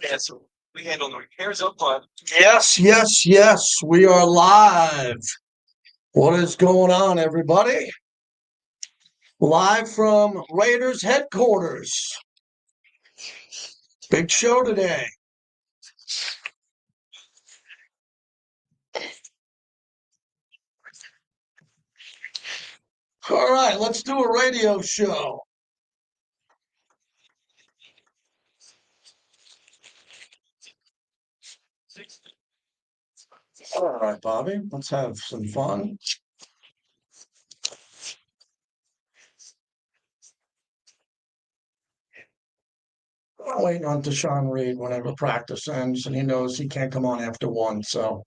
Yeah, so we handle the repairs up front. Yes, yes, yes. We are live. What is going on, everybody? Live from Raiders headquarters. Big show today. All right, let's do a radio show. All right, Bobby, let's have some fun. I'm waiting on Tashawn Reed whenever practice ends, and he knows he can't come on after 1, so.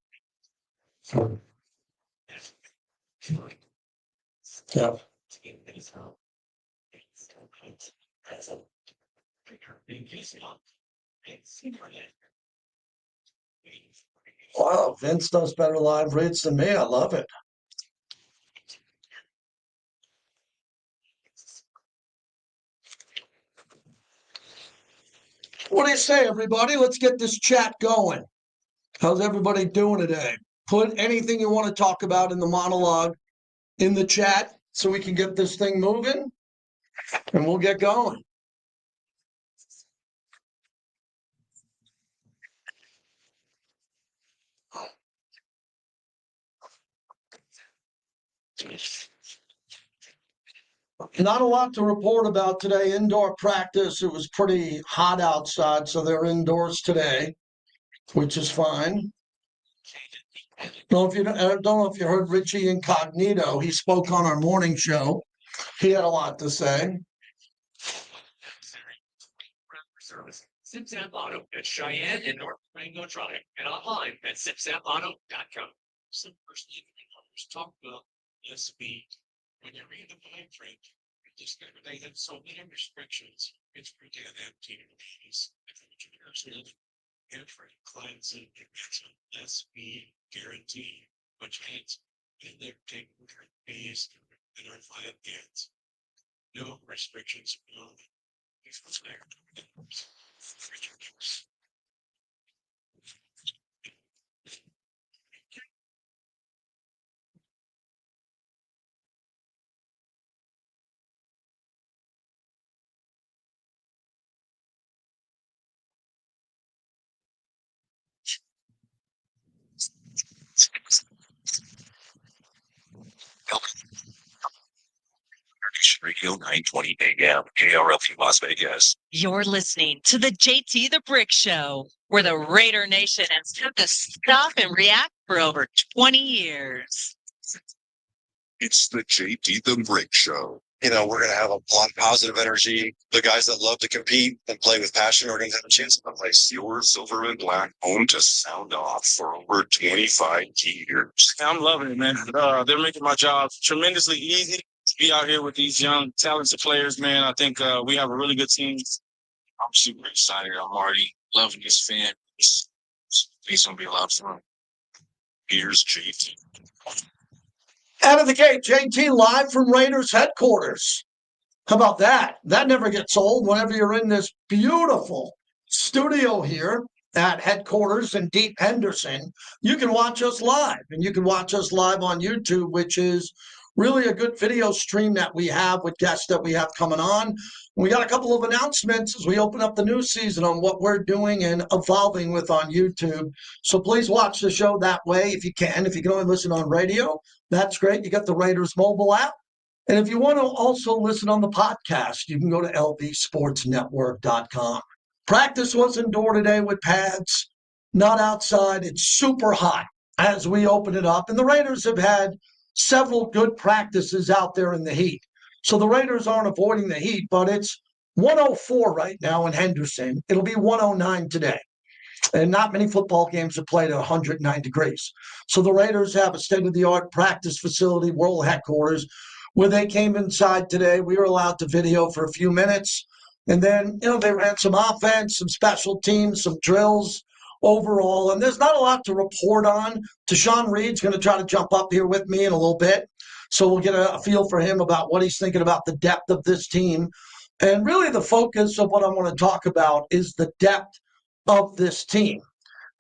Yeah. Wow, Vince does better live reads than me. I love it. What do you say, everybody? Let's get this chat going. How's everybody doing today? Put anything you want to talk about in the monologue in the chat so we can get this thing moving, and we'll get going. Not a lot to report about today. Indoor practice. It was pretty hot outside, so they're indoors today, which is fine. I don't know if you heard Richie Incognito. He spoke on our morning show. He had a lot to say. SipSap Auto at Cheyenne and North Rango Drive and online at sipsapauto.com. Some personally others talk about speed. When you read the fine print, you discover they have so many restrictions. It's pretty damn empty in the days. And for clients and less speed guarantee, which means they're taking fees and are flat gas. No restrictions beyond these was there. Radio 920 AM, KRLP Las Vegas. You're listening to the JT the Brick Show, where the Raider Nation has had to stop and react for over 20 years. It's the JT the Brick Show. You know, we're going to have a lot of positive energy. The guys that love to compete and play with passion are going to have a chance to play. Your silver and black home to sound off for over 25 years. I'm loving it, man. They're making my job tremendously easy to be out here with these young, talented players, man. I think we have a really good team. I'm super excited. I'm already loving this fan. It's going to be a lot of fun. Here's JT. Out of the gate, JT live from Raiders headquarters. How about that? That never gets old whenever you're in this beautiful studio here at headquarters in Deep Henderson. You can watch us live, and you can watch us live on YouTube, which is really a good video stream that we have with guests that we have coming on. We got a couple of announcements as we open up the new season on what we're doing and evolving with on YouTube. So please watch the show that way if you can. If you can only listen on radio, that's great. You got the Raiders mobile app. And if you want to also listen on the podcast, you can go to lvsportsnetwork.com. Practice was indoor today with pads, not outside. It's super hot as we open it up. And the Raiders have had several good practices out there in the heat. So the Raiders aren't avoiding the heat, but it's 104 right now in Henderson. It'll be 109 today. And not many football games are played at 109 degrees. So the Raiders have a state-of-the-art practice facility, world headquarters, where they came inside today. We were allowed to video for a few minutes. And then, they ran some offense, some special teams, some drills overall. And there's not a lot to report on. Tashawn Reed's going to try to jump up here with me in a little bit. So we'll get a feel for him about what he's thinking about the depth of this team. And really the focus of what I want to talk about is the depth of this team,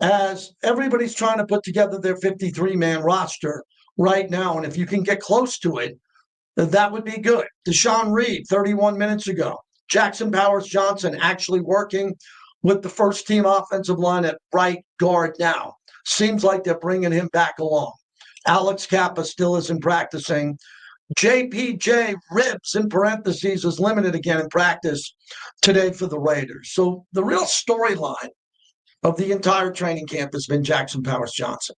as everybody's trying to put together their 53-man roster right now. And if you can get close to it, that would be good. Tashawn Reed, 31 minutes ago. Jackson Powers-Johnson actually working with the first-team offensive line at right guard now. Seems like they're bringing him back along. Alex Kappa still isn't practicing. JPJ, ribs in parentheses, is limited again in practice today for the Raiders. So the real storyline of the entire training camp has been Jackson Powers-Johnson.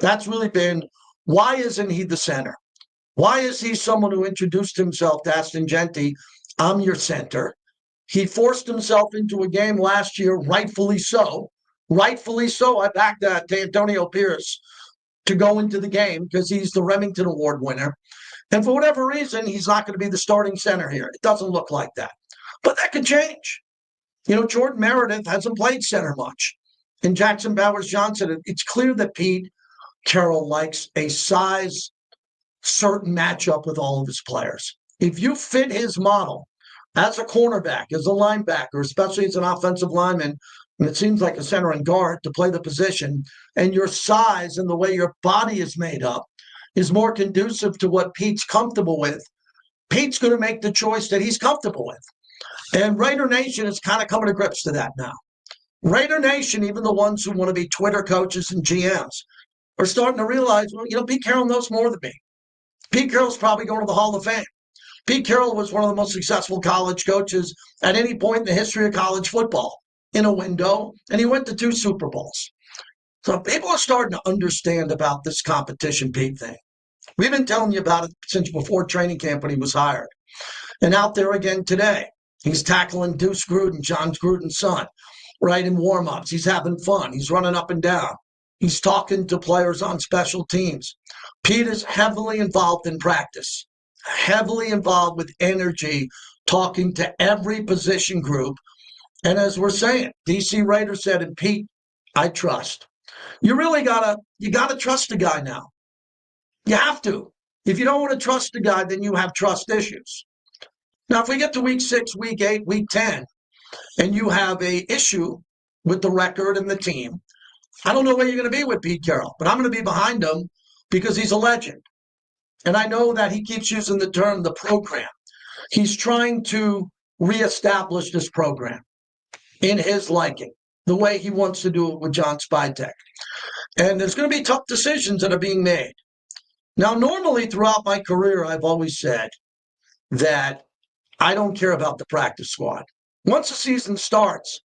That's really been, why isn't he the center? Why is he someone who introduced himself to Aston Genti? I'm your center. He forced himself into a game last year, rightfully so. Rightfully so. I backed that to Antonio Pierce to go into the game because he's the Remington Award winner. And for whatever reason, he's not going to be the starting center here. It doesn't look like that. But that could change. You know, Jordan Meredith hasn't played center much. And Jackson Powers-Johnson, it's clear that Pete Carroll likes a size certain matchup with all of his players. If you fit his model as a cornerback, as a linebacker, especially as an offensive lineman, and it seems like a center and guard to play the position, and your size and the way your body is made up is more conducive to what Pete's comfortable with, Pete's going to make the choice that he's comfortable with. And Raider Nation is kind of coming to grips to that now. Raider Nation, even the ones who want to be Twitter coaches and GMs, are starting to realize, well, you know, Pete Carroll knows more than me. Pete Carroll's probably going to the Hall of Fame. Pete Carroll was one of the most successful college coaches at any point in the history of college football in a window, and he went to 2 Super Bowls. So people are starting to understand about this competition Pete thing. We've been telling you about it since before training camp when he was hired. And out there again today, he's tackling Deuce Gruden, John Gruden's son, right, in warm-ups. He's having fun. He's running up and down. He's talking to players on special teams. Pete is heavily involved in practice, heavily involved with energy, talking to every position group. And as we're saying, DC Raiders said, and Pete, I trust. You really gotta trust the guy now. You have to. If you don't want to trust the guy, then you have trust issues. Now, if we get to week 6, week 8, week 10, and you have a issue with the record and the team, I don't know where you're going to be with Pete Carroll, but I'm going to be behind him because he's a legend. And I know that he keeps using the term the program. He's trying to reestablish this program in his liking, the way he wants to do it with John Spytek. And there's going to be tough decisions that are being made. Now, normally throughout my career, I've always said that I don't care about the practice squad. Once the season starts,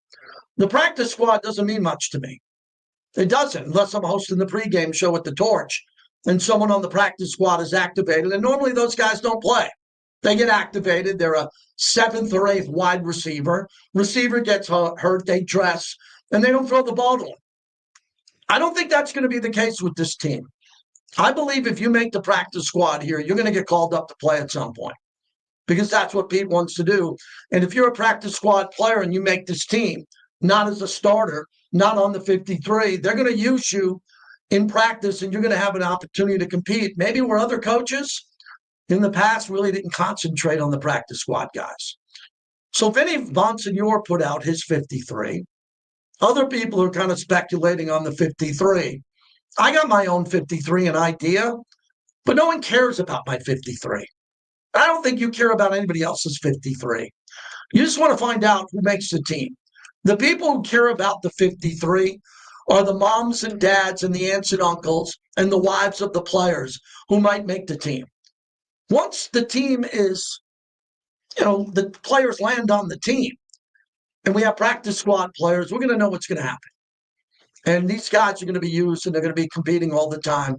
the practice squad doesn't mean much to me. It doesn't, unless I'm hosting the pregame show at the Torch and someone on the practice squad is activated. And normally those guys don't play. They get activated. They're a 7th or 8th wide receiver. Receiver gets hurt, they dress, and they don't throw the ball to him. I don't think that's going to be the case with this team. I believe if you make the practice squad here, you're going to get called up to play at some point because that's what Pete wants to do. And if you're a practice squad player and you make this team, not as a starter, not on the 53, they're going to use you in practice and you're going to have an opportunity to compete. Maybe where other coaches in the past really didn't concentrate on the practice squad guys. So Vinny Bonsignore put out his 53. Other people are kind of speculating on the 53. I got my own 53, an idea, but no one cares about my 53. I don't think you care about anybody else's 53. You just want to find out who makes the team. The people who care about the 53 are the moms and dads and the aunts and uncles and the wives of the players who might make the team. Once the team is, the players land on the team and we have practice squad players, we're going to know what's going to happen. And these guys are going to be used and they're going to be competing all the time.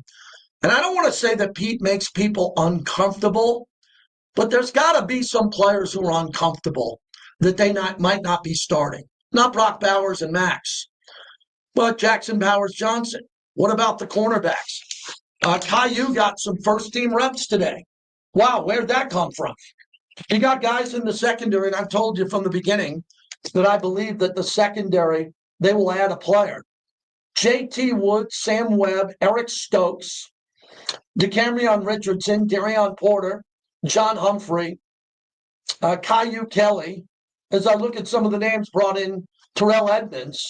And I don't want to say that Pete makes people uncomfortable, but there's got to be some players who are uncomfortable that they might not be starting. Not Brock Bowers and Max, but Jackson Powers-Johnson. What about the cornerbacks? Caillou got some first-team reps today. Wow, where'd that come from? You got guys in the secondary, and I've told you from the beginning that I believe that the secondary, they will add a player. J.T. Wood, Sam Webb, Eric Stokes, DeCamerion Richardson, Darion Porter, John Humphrey, Caillou Kelly. As I look at some of the names brought in, Terrell Edmonds,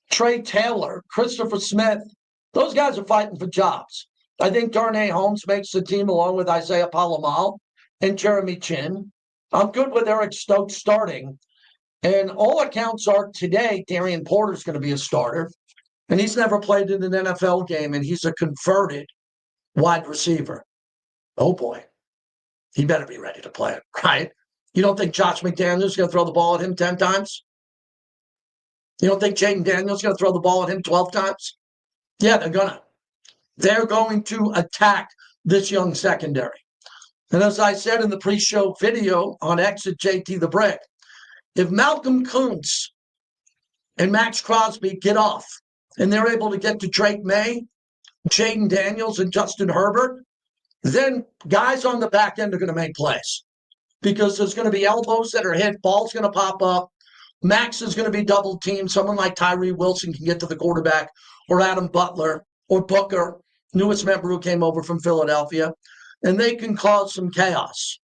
Trey Taylor, Christopher Smith, those guys are fighting for jobs. I think Darnay Holmes makes the team along with Isaiah Palomal and Jeremy Chin. I'm good with Eric Stokes starting. And all accounts are today, Darian Porter's going to be a starter. And he's never played in an NFL game, and he's a converted wide receiver. Oh, boy. He better be ready to play it, right? You don't think Josh McDaniels going to throw the ball at him 10 times? You don't think Jaden Daniels going to throw the ball at him 12 times? Yeah, they're going to. They're going to attack this young secondary. And as I said in the pre-show video on X at JT the Brick, if Malcolm Kuntz and Max Crosby get off and they're able to get to Drake May, Jaden Daniels, and Justin Herbert, then guys on the back end are going to make plays because there's going to be elbows that are hit, ball's going to pop up, Max is going to be double teamed, someone like Tyree Wilson can get to the quarterback, or Adam Butler, or Booker, newest member who came over from Philadelphia, and they can cause some chaos.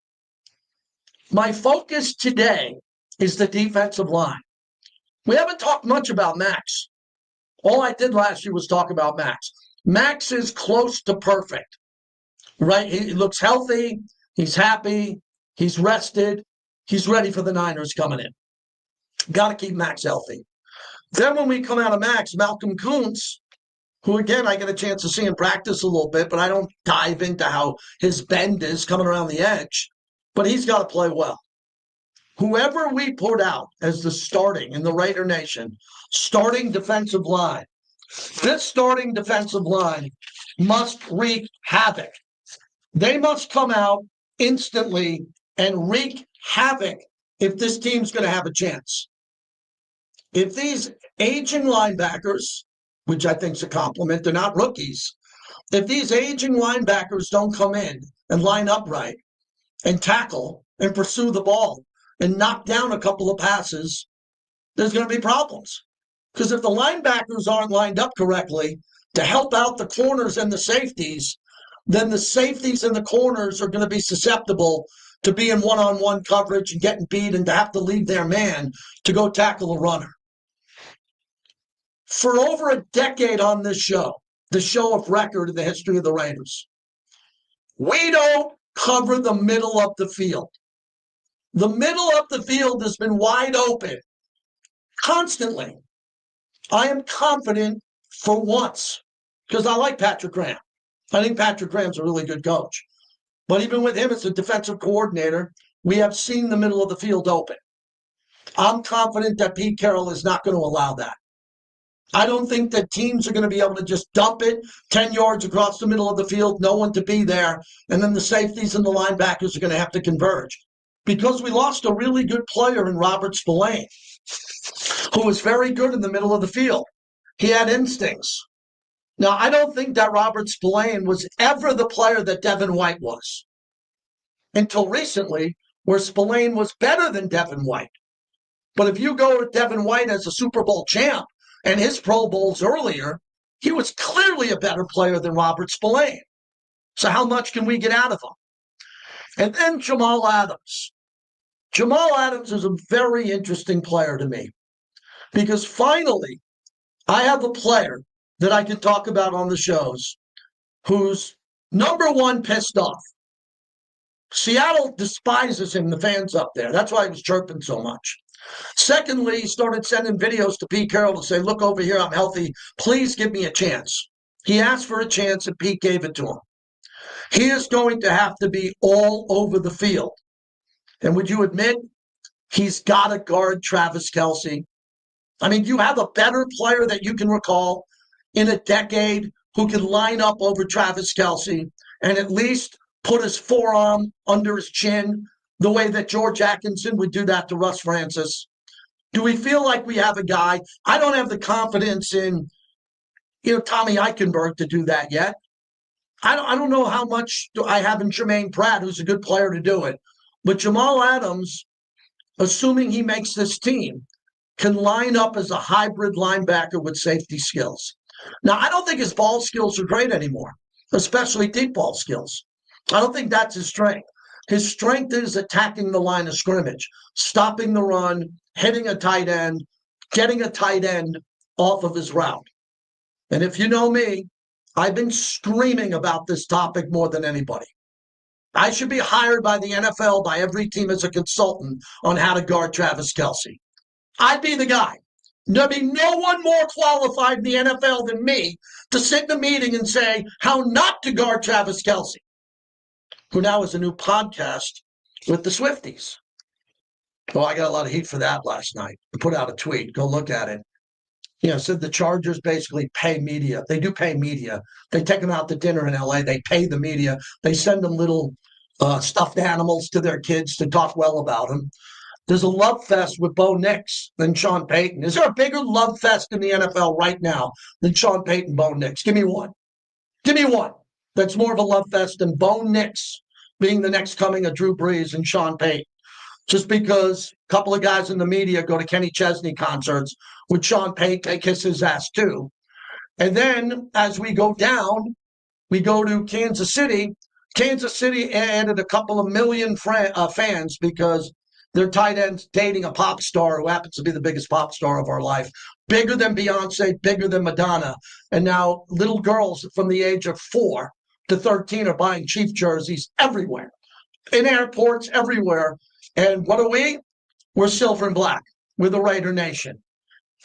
My focus today is the defensive line. We haven't talked much about Max. All I did last year was talk about Max. Max is close to perfect, right? He looks healthy. He's happy. He's rested. He's ready for the Niners coming in. Got to keep Max healthy. Then when we come out of Max, Malcolm Kuntz, who, again, I get a chance to see him practice a little bit, but I don't dive into how his bend is coming around the edge. But he's got to play well. Whoever we put out as the starting in the Raider Nation, starting defensive line, this starting defensive line must wreak havoc. They must come out instantly and wreak havoc if this team's going to have a chance. If these aging linebackers, which I think is a compliment, they're not rookies. If these aging linebackers don't come in and line up right and tackle and pursue the ball and knock down a couple of passes, there's going to be problems. Because if the linebackers aren't lined up correctly to help out the corners and the safeties, then the safeties and the corners are going to be susceptible to being one-on-one coverage and getting beat and to have to leave their man to go tackle a runner. For over a decade on this show, the show of record in the history of the Raiders, we don't cover the middle of the field. The middle of the field has been wide open constantly. I am confident for once because I like Patrick Graham. I think Patrick Graham's a really good coach. But even with him as a defensive coordinator, we have seen the middle of the field open. I'm confident that Pete Carroll is not going to allow that. I don't think that teams are going to be able to just dump it 10 yards across the middle of the field, no one to be there, and then the safeties and the linebackers are going to have to converge. Because we lost a really good player in Robert Spillane, who was very good in the middle of the field. He had instincts. Now, I don't think that Robert Spillane was ever the player that Devin White was. Until recently, where Spillane was better than Devin White. But if you go with Devin White as a Super Bowl champ and his Pro Bowls earlier, he was clearly a better player than Robert Spillane. So how much can we get out of him? And then Jamal Adams. Jamal Adams is a very interesting player to me because finally I have a player that I can talk about on the shows who's number one pissed off. Seattle despises him, the fans up there. That's why he was chirping so much. Secondly, he started sending videos to Pete Carroll to say, look over here, I'm healthy. Please give me a chance. He asked for a chance and Pete gave it to him. He is going to have to be all over the field. And would you admit he's got to guard Travis Kelce? I mean, you have a better player that you can recall in a decade who can line up over Travis Kelce and at least put his forearm under his chin the way that George Atkinson would do that to Russ Francis? Do we feel like we have a guy? I don't have the confidence in, Tommy Eichenberg to do that yet. I don't know how much I have in Jermaine Pratt, who's a good player to do it. But Jamal Adams, assuming he makes this team, can line up as a hybrid linebacker with safety skills. Now, I don't think his ball skills are great anymore, especially deep ball skills. I don't think that's his strength. His strength is attacking the line of scrimmage, stopping the run, hitting a tight end, getting a tight end off of his route. And if you know me, I've been screaming about this topic more than anybody. I should be hired by the NFL, by every team as a consultant on how to guard Travis Kelce. I'd be the guy. There'd be no one more qualified in the NFL than me to sit in a meeting and say how not to guard Travis Kelce, who now has a new podcast with the Swifties. Well, I got a lot of heat for that last night. I put out a tweet. Go look at it. Said the Chargers basically pay media. They do pay media. They take them out to dinner in LA. They pay the media. They send them little stuffed animals to their kids to talk well about them. There's a love fest with Bo Nix than Sean Payton. Is there a bigger love fest in the NFL right now than Sean Payton, Bo Nix? Give me one. Give me one that's more of a love fest than Bo Nix being the next coming of Drew Brees and Sean Payton. Just because a couple of guys in the media go to Kenny Chesney concerts with Sean Payton, they kiss his ass too. And then as we go down, we go to Kansas City. Kansas City added a couple of million fans because their tight end's dating a pop star who happens to be the biggest pop star of our life. Bigger than Beyonce, bigger than Madonna. And now little girls from the age of 4 to 13 are buying Chief jerseys everywhere, in airports, everywhere. And what are we? We're silver and black. We're the Raider Nation.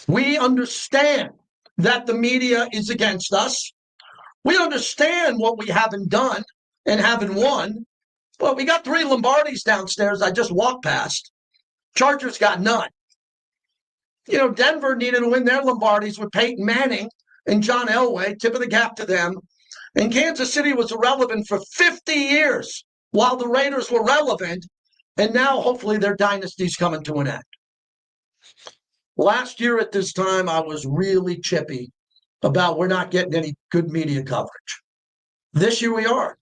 We understand that the media is against us. We understand what we haven't done and haven't won. Well, we got 3 Lombardis downstairs I just walked past. Chargers got none. Denver needed to win their Lombardis with Peyton Manning and John Elway, tip of the cap to them. And Kansas City was irrelevant for 50 years while the Raiders were relevant. And now, hopefully, their dynasty's coming to an end. Last year at this time, I was really chippy about we're not getting any good media coverage. This year we are.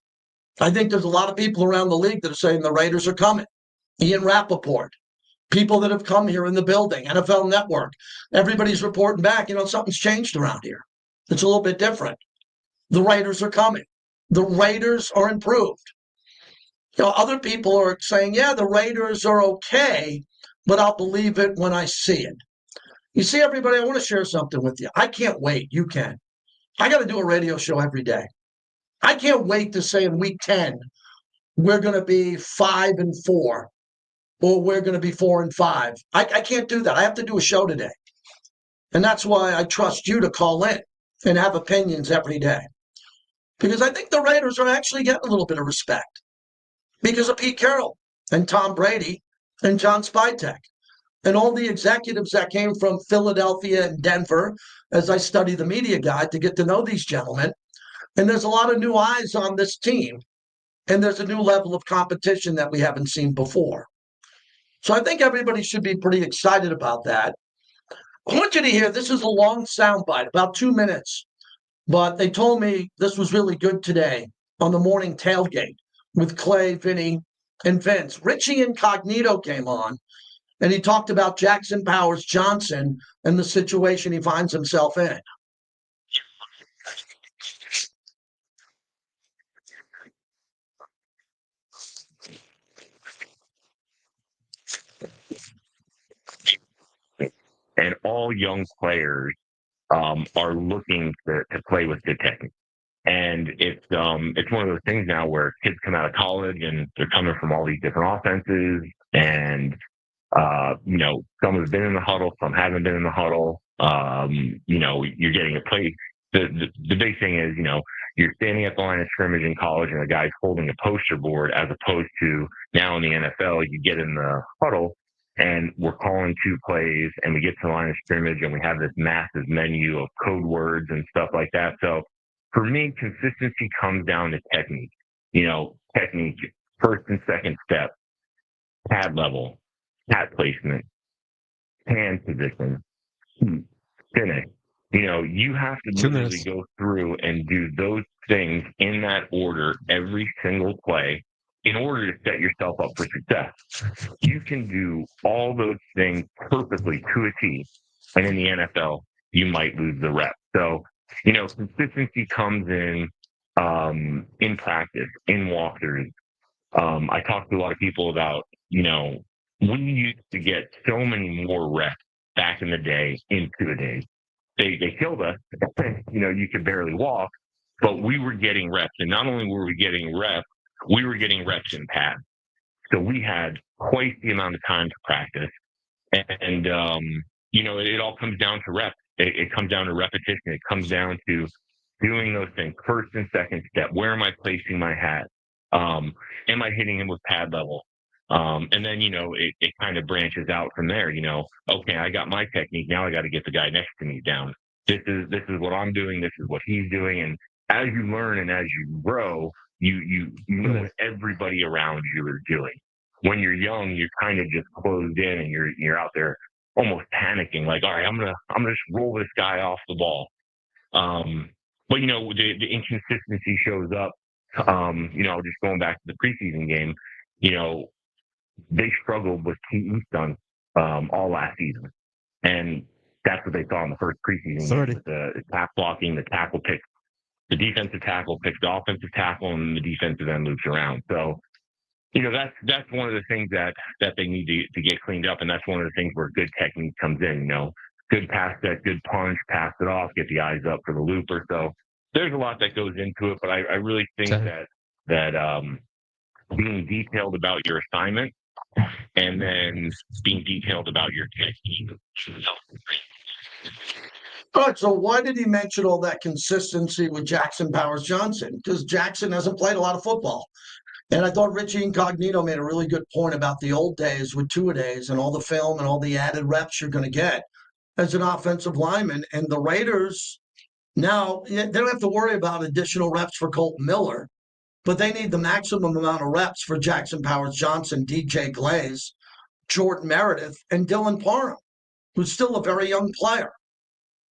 I think there's a lot of people around the league that are saying the Raiders are coming. Ian Rappaport, people that have come here in the building, NFL Network, everybody's reporting back, something's changed around here. It's a little bit different. The Raiders are coming. The Raiders are improved. Other people are saying, yeah, the Raiders are okay, but I'll believe it when I see it. You see, everybody, I want to share something with you. I can't wait. You can. I got to do a radio show every day. I can't wait to say in week 10, we're going to be 5-4, or we're going to be 4-5. I can't do that. I have to do a show today. And that's why I trust you to call in and have opinions every day. Because I think the Raiders are actually getting a little bit of respect because of Pete Carroll and Tom Brady and John Spytek and all the executives that came from Philadelphia and Denver as I study the media guide to get to know these gentlemen. And there's a lot of new eyes on this team. And there's a new level of competition that we haven't seen before. So I think everybody should be pretty excited about that. I want you to hear, this is a long soundbite, about 2 minutes. But they told me this was really good today on the morning tailgate with Clay, Vinny, and Vince. Richie Incognito came on, and he talked about Jackson Powers Johnson and the situation he finds himself in. And all young players are looking to play with good technique. And it's one of those things now where kids come out of college and they're coming from all these different offenses, and some have been in the huddle, some haven't been in the huddle. You're getting a play. The big thing is, you're standing at the line of scrimmage in college and the guy's holding a poster board, as opposed to now in the NFL, you get in the huddle and we're calling 2 plays and we get to the line of scrimmage and we have this massive menu of code words and stuff like that. So for me, consistency comes down to technique. Technique, first and second step, pad level, pad placement, hand position, finish. You have to literally go through and do those things in that order every single play in order to set yourself up for success. You can do all those things perfectly to a T, and in the NFL, you might lose the rep. So, consistency comes in practice, in walkthroughs. I talked to a lot of people about, we used to get so many more reps back in the day in 2 days. they killed us. You could barely walk, but we were getting reps. And not only were we getting reps in pads. So we had quite the amount of time to practice. And, it all comes down to reps. It comes down to repetition. It comes down to doing those things, first and second step. Where am I placing my hat? Am I hitting him with pad level? And then, it kind of branches out from there. Okay, I got my technique. Now I got to get the guy next to me down. This is what I'm doing. This is what he's doing. And as you learn and as you grow, you know what everybody around you is doing. When you're young, you're kind of just closed in and you're out there almost panicking, like, all right, I'm gonna just roll this guy off the ball. But the inconsistency shows up. Just going back to the preseason game, they struggled with key stunts all last season, and that's what they saw in the first preseason game with the pass blocking, the tackle pick, the defensive tackle picks the offensive tackle, and the defensive end loops around. So, that's one of the things that they need to get cleaned up, and that's one of the things where good technique comes in. Good pass set, good punch, pass it off, get the eyes up for the looper. So there's a lot that goes into it, but I really think that being detailed about your assignment and then being detailed about your technique. All right, so why did he mention all that consistency with Jackson Powers-Johnson? Because Jackson hasn't played a lot of football. And I thought Richie Incognito made a really good point about the old days with two-a-days and all the film and all the added reps you're going to get as an offensive lineman. And the Raiders now, they don't have to worry about additional reps for Colton Miller, but they need the maximum amount of reps for Jackson Powers-Johnson, DJ Glaze, Jordan Meredith, and Dylan Parham, who's still a very young player.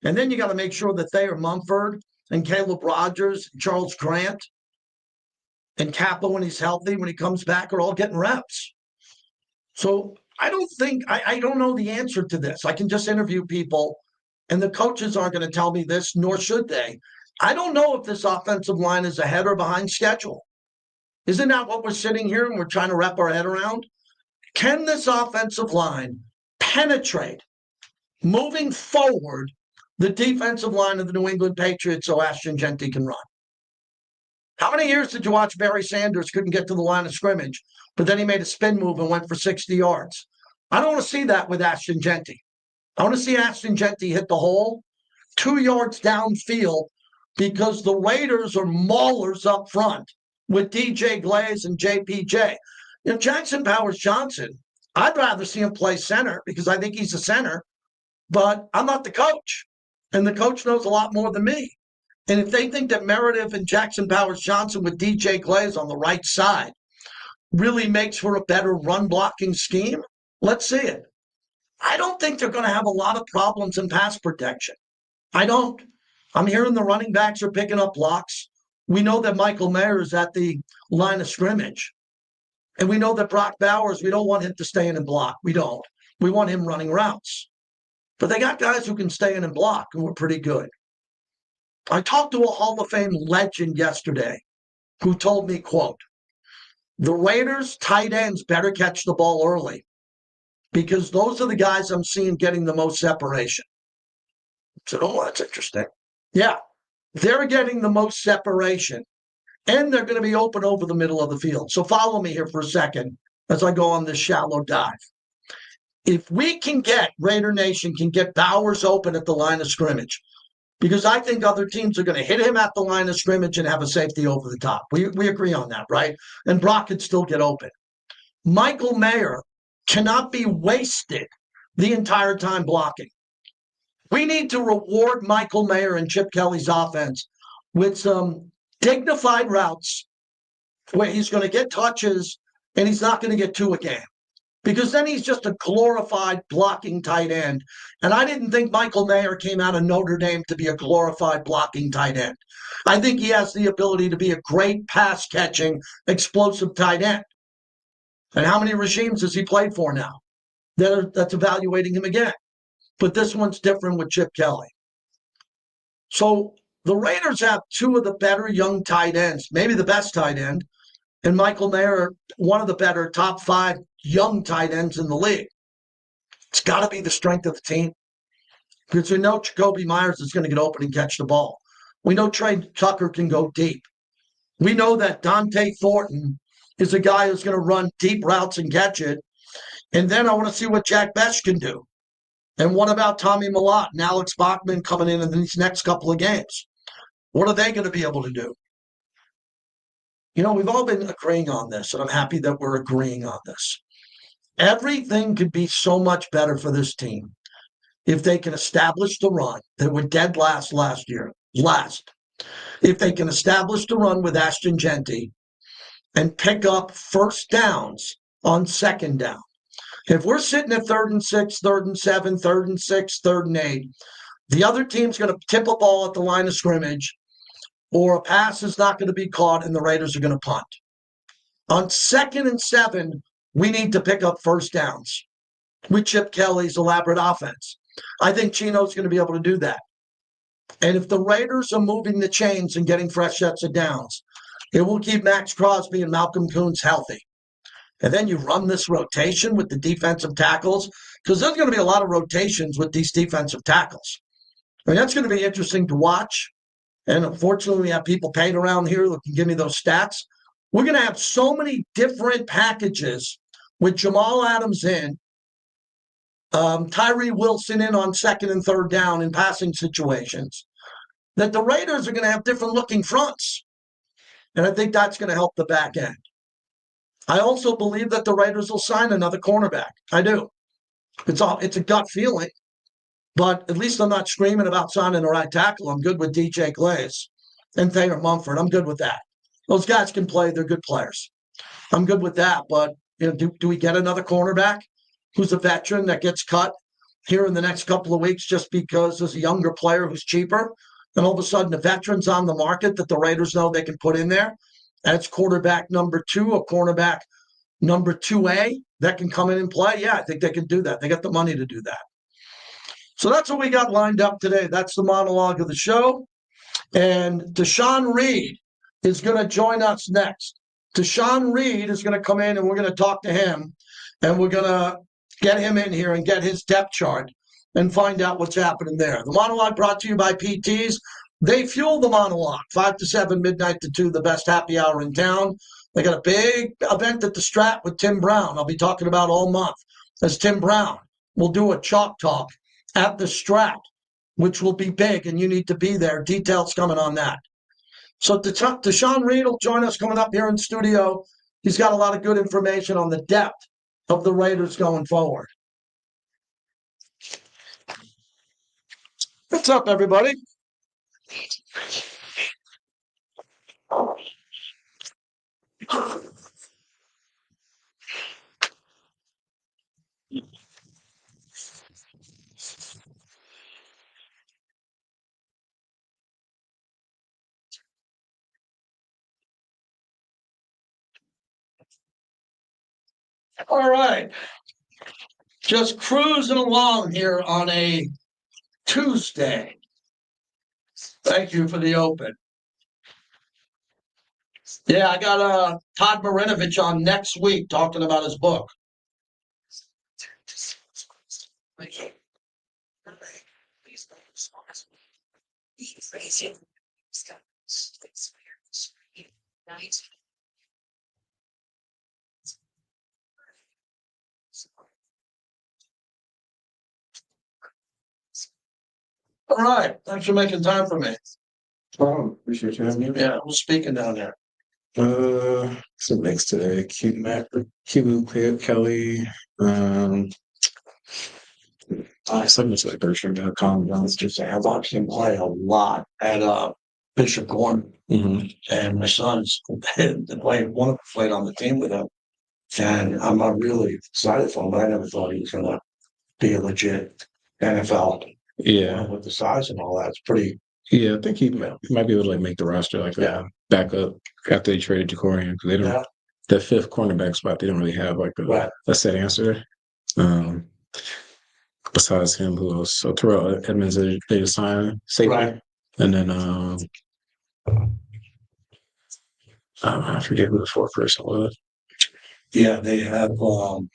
And then you got to make sure that Thayer Mumford and Caleb Rogers, Charles Grant, and Capo, when he's healthy, when he comes back, are all getting reps. So I don't know the answer to this. I can just interview people, and the coaches aren't going to tell me this, nor should they. I don't know if this offensive line is ahead or behind schedule. Isn't that what we're sitting here and we're trying to wrap our head around? Can this offensive line penetrate, moving forward, the defensive line of the New England Patriots so Ashton Jeanty can run? How many years did you watch Barry Sanders couldn't get to the line of scrimmage, but then he made a spin move and went for 60 yards? I don't want to see that with Ashton Jeanty. I want to see Ashton Jeanty hit the hole 2 yards downfield because the Raiders are maulers up front with DJ Glaze and JPJ. Jackson Powers-Johnson, I'd rather see him play center because I think he's a center, but I'm not the coach, and the coach knows a lot more than me. And if they think that Meredith and Jackson Powers-Johnson with DJ Glaze on the right side really makes for a better run-blocking scheme, let's see it. I don't think they're going to have a lot of problems in pass protection. I don't. I'm hearing the running backs are picking up blocks. We know that Michael Mayer is at the line of scrimmage. And we know that Brock Bowers, we don't want him to stay in and block. We don't. We want him running routes. But they got guys who can stay in and block, and we're pretty good. I talked to a Hall of Fame legend yesterday who told me, quote, the Raiders tight ends better catch the ball early because those are the guys I'm seeing getting the most separation. I said, oh, that's interesting. Yeah, they're getting the most separation, and they're going to be open over the middle of the field. So follow me here for a second as I go on this shallow dive. If we can get, Raider Nation can get Bowers open at the line of scrimmage, because I think other teams are going to hit him at the line of scrimmage and have a safety over the top. We agree on that, right? And Brock could still get open. Michael Mayer cannot be wasted the entire time blocking. We need to reward Michael Mayer and Chip Kelly's offense with some dignified routes where he's going to get touches and he's not going to get two a game. Because then he's just a glorified blocking tight end. And I didn't think Michael Mayer came out of Notre Dame to be a glorified blocking tight end. I think he has the ability to be a great pass-catching, explosive tight end. And how many regimes has he played for now? That's evaluating him again. But this one's different with Chip Kelly. So the Raiders have two of the better young tight ends, maybe the best tight end, and Michael Mayer, one of the better top 5 young tight ends in the league. It's got to be the strength of the team. because we know Jacoby Myers is going to get open and catch the ball. We know Trey Tucker can go deep. We know that Dante Thornton is a guy who's going to run deep routes and catch it. And then I want to see what Jack Besh can do. And what about Tommy Millott and Alex Bachman coming in these next couple of games? What are they going to be able to do? You know, we've all been agreeing on this, and I'm happy that we're agreeing on this. Everything could be so much better for this team if they can establish the run. They were dead last year. If they can establish the run with Ashton Genty and pick up first downs on second down. If we're sitting at 3rd and 6, 3rd and 7, 3rd and 6, 3rd and 8, the other team's going to tip a ball at the line of scrimmage, or a pass is not going to be caught and the Raiders are going to punt. On 2nd and 7, we need to pick up first downs with Chip Kelly's elaborate offense. I think Chino's going to be able to do that. And if the Raiders are moving the chains and getting fresh sets of downs, it will keep Max Crosby and Malcolm Koonce healthy. And then you run this rotation with the defensive tackles, because there's going to be a lot of rotations with these defensive tackles. I mean, that's going to be interesting to watch. And unfortunately, we have people paid around here that can give me those stats. We're going to have so many different packages with Jamal Adams in, Tyree Wilson in on 2nd and 3rd down in passing situations, that the Raiders are going to have different looking fronts. And I think that's going to help the back end. I also believe that the Raiders will sign another cornerback. I do. It's a gut feeling, but at least I'm not screaming about signing a right tackle. I'm good with DJ Glaze and Thayer Mumford. I'm good with that. Those guys can play. They're good players. I'm good with that. But you know, do we get another cornerback who's a veteran that gets cut here in the next couple of weeks just because there's a younger player who's cheaper? And all of a sudden, a veteran's on the market that the Raiders know they can put in there. That's quarterback number 2 or cornerback number 2A that can come in and play. Yeah, I think they can do that. They got the money to do that. So that's what we got lined up today. That's the monologue of the show. And Tashawn Reed is going to join us next. Tashawn Reed is going to come in and we're going to talk to him. And we're going to get him in here and get his depth chart and find out what's happening there. The monologue brought to you by PTs. They fuel the monologue. 5 to 7, midnight to 2, the best happy hour in town. They got a big event at the Strat with Tim Brown. I'll be talking about all month as Tim Brown will do a chalk talk at the Strat, which will be big, and you need to be there. Details coming on that. So Tashawn Reed will join us coming up here in studio. He's got a lot of good information on the depth of the Raiders going forward. What's up, everybody? All right. Just cruising along here on a Tuesday. Thank you for the open. Yeah, I got Todd Marinovich on next week talking about his book. All right. Thanks for making time for me. Oh, appreciate you having me. Yeah, who's speaking down there? So next today, Q Kelly, so much like Berkshire.com. Just I've watched him play a lot at Bishop Gorman, and my son's one of them played on the team with him, and I'm really excited for him. But I never thought he was going to be a legit NFL. Yeah, with the size and all that, it's pretty. Yeah, I think he might be able to like make the roster like that. Back up after they traded Jacorian because they don't. The 5th cornerback spot, they don't really have like a set answer. Besides him, who else? So Terrell Edmonds, they just signed safety, and then I forget who the 4th person was. Yeah, they have. So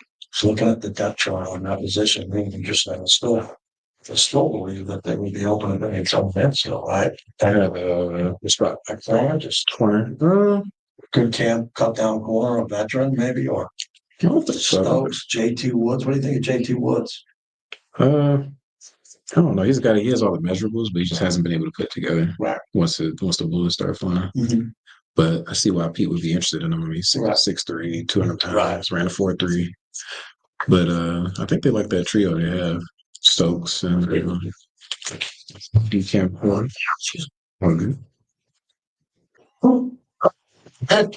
looking at the depth chart on that position, really interesting stuff. I still believe that they would be open at some events still, right? I have a spot back there, just corner. Good camp, cut down corner, a veteran maybe, or I don't think so. Stokes, JT Woods. What do you think of JT Woods? I don't know. He has all the measurables, but he just hasn't been able to put it together. Right. Once the bullets start flying. Mm-hmm. But I see why Pete would be interested in him. I mean, he's 6'3", 200 pounds, ran a 4.3. But I think they like that trio they have. Stokes and Decamp Ford. Okay. Head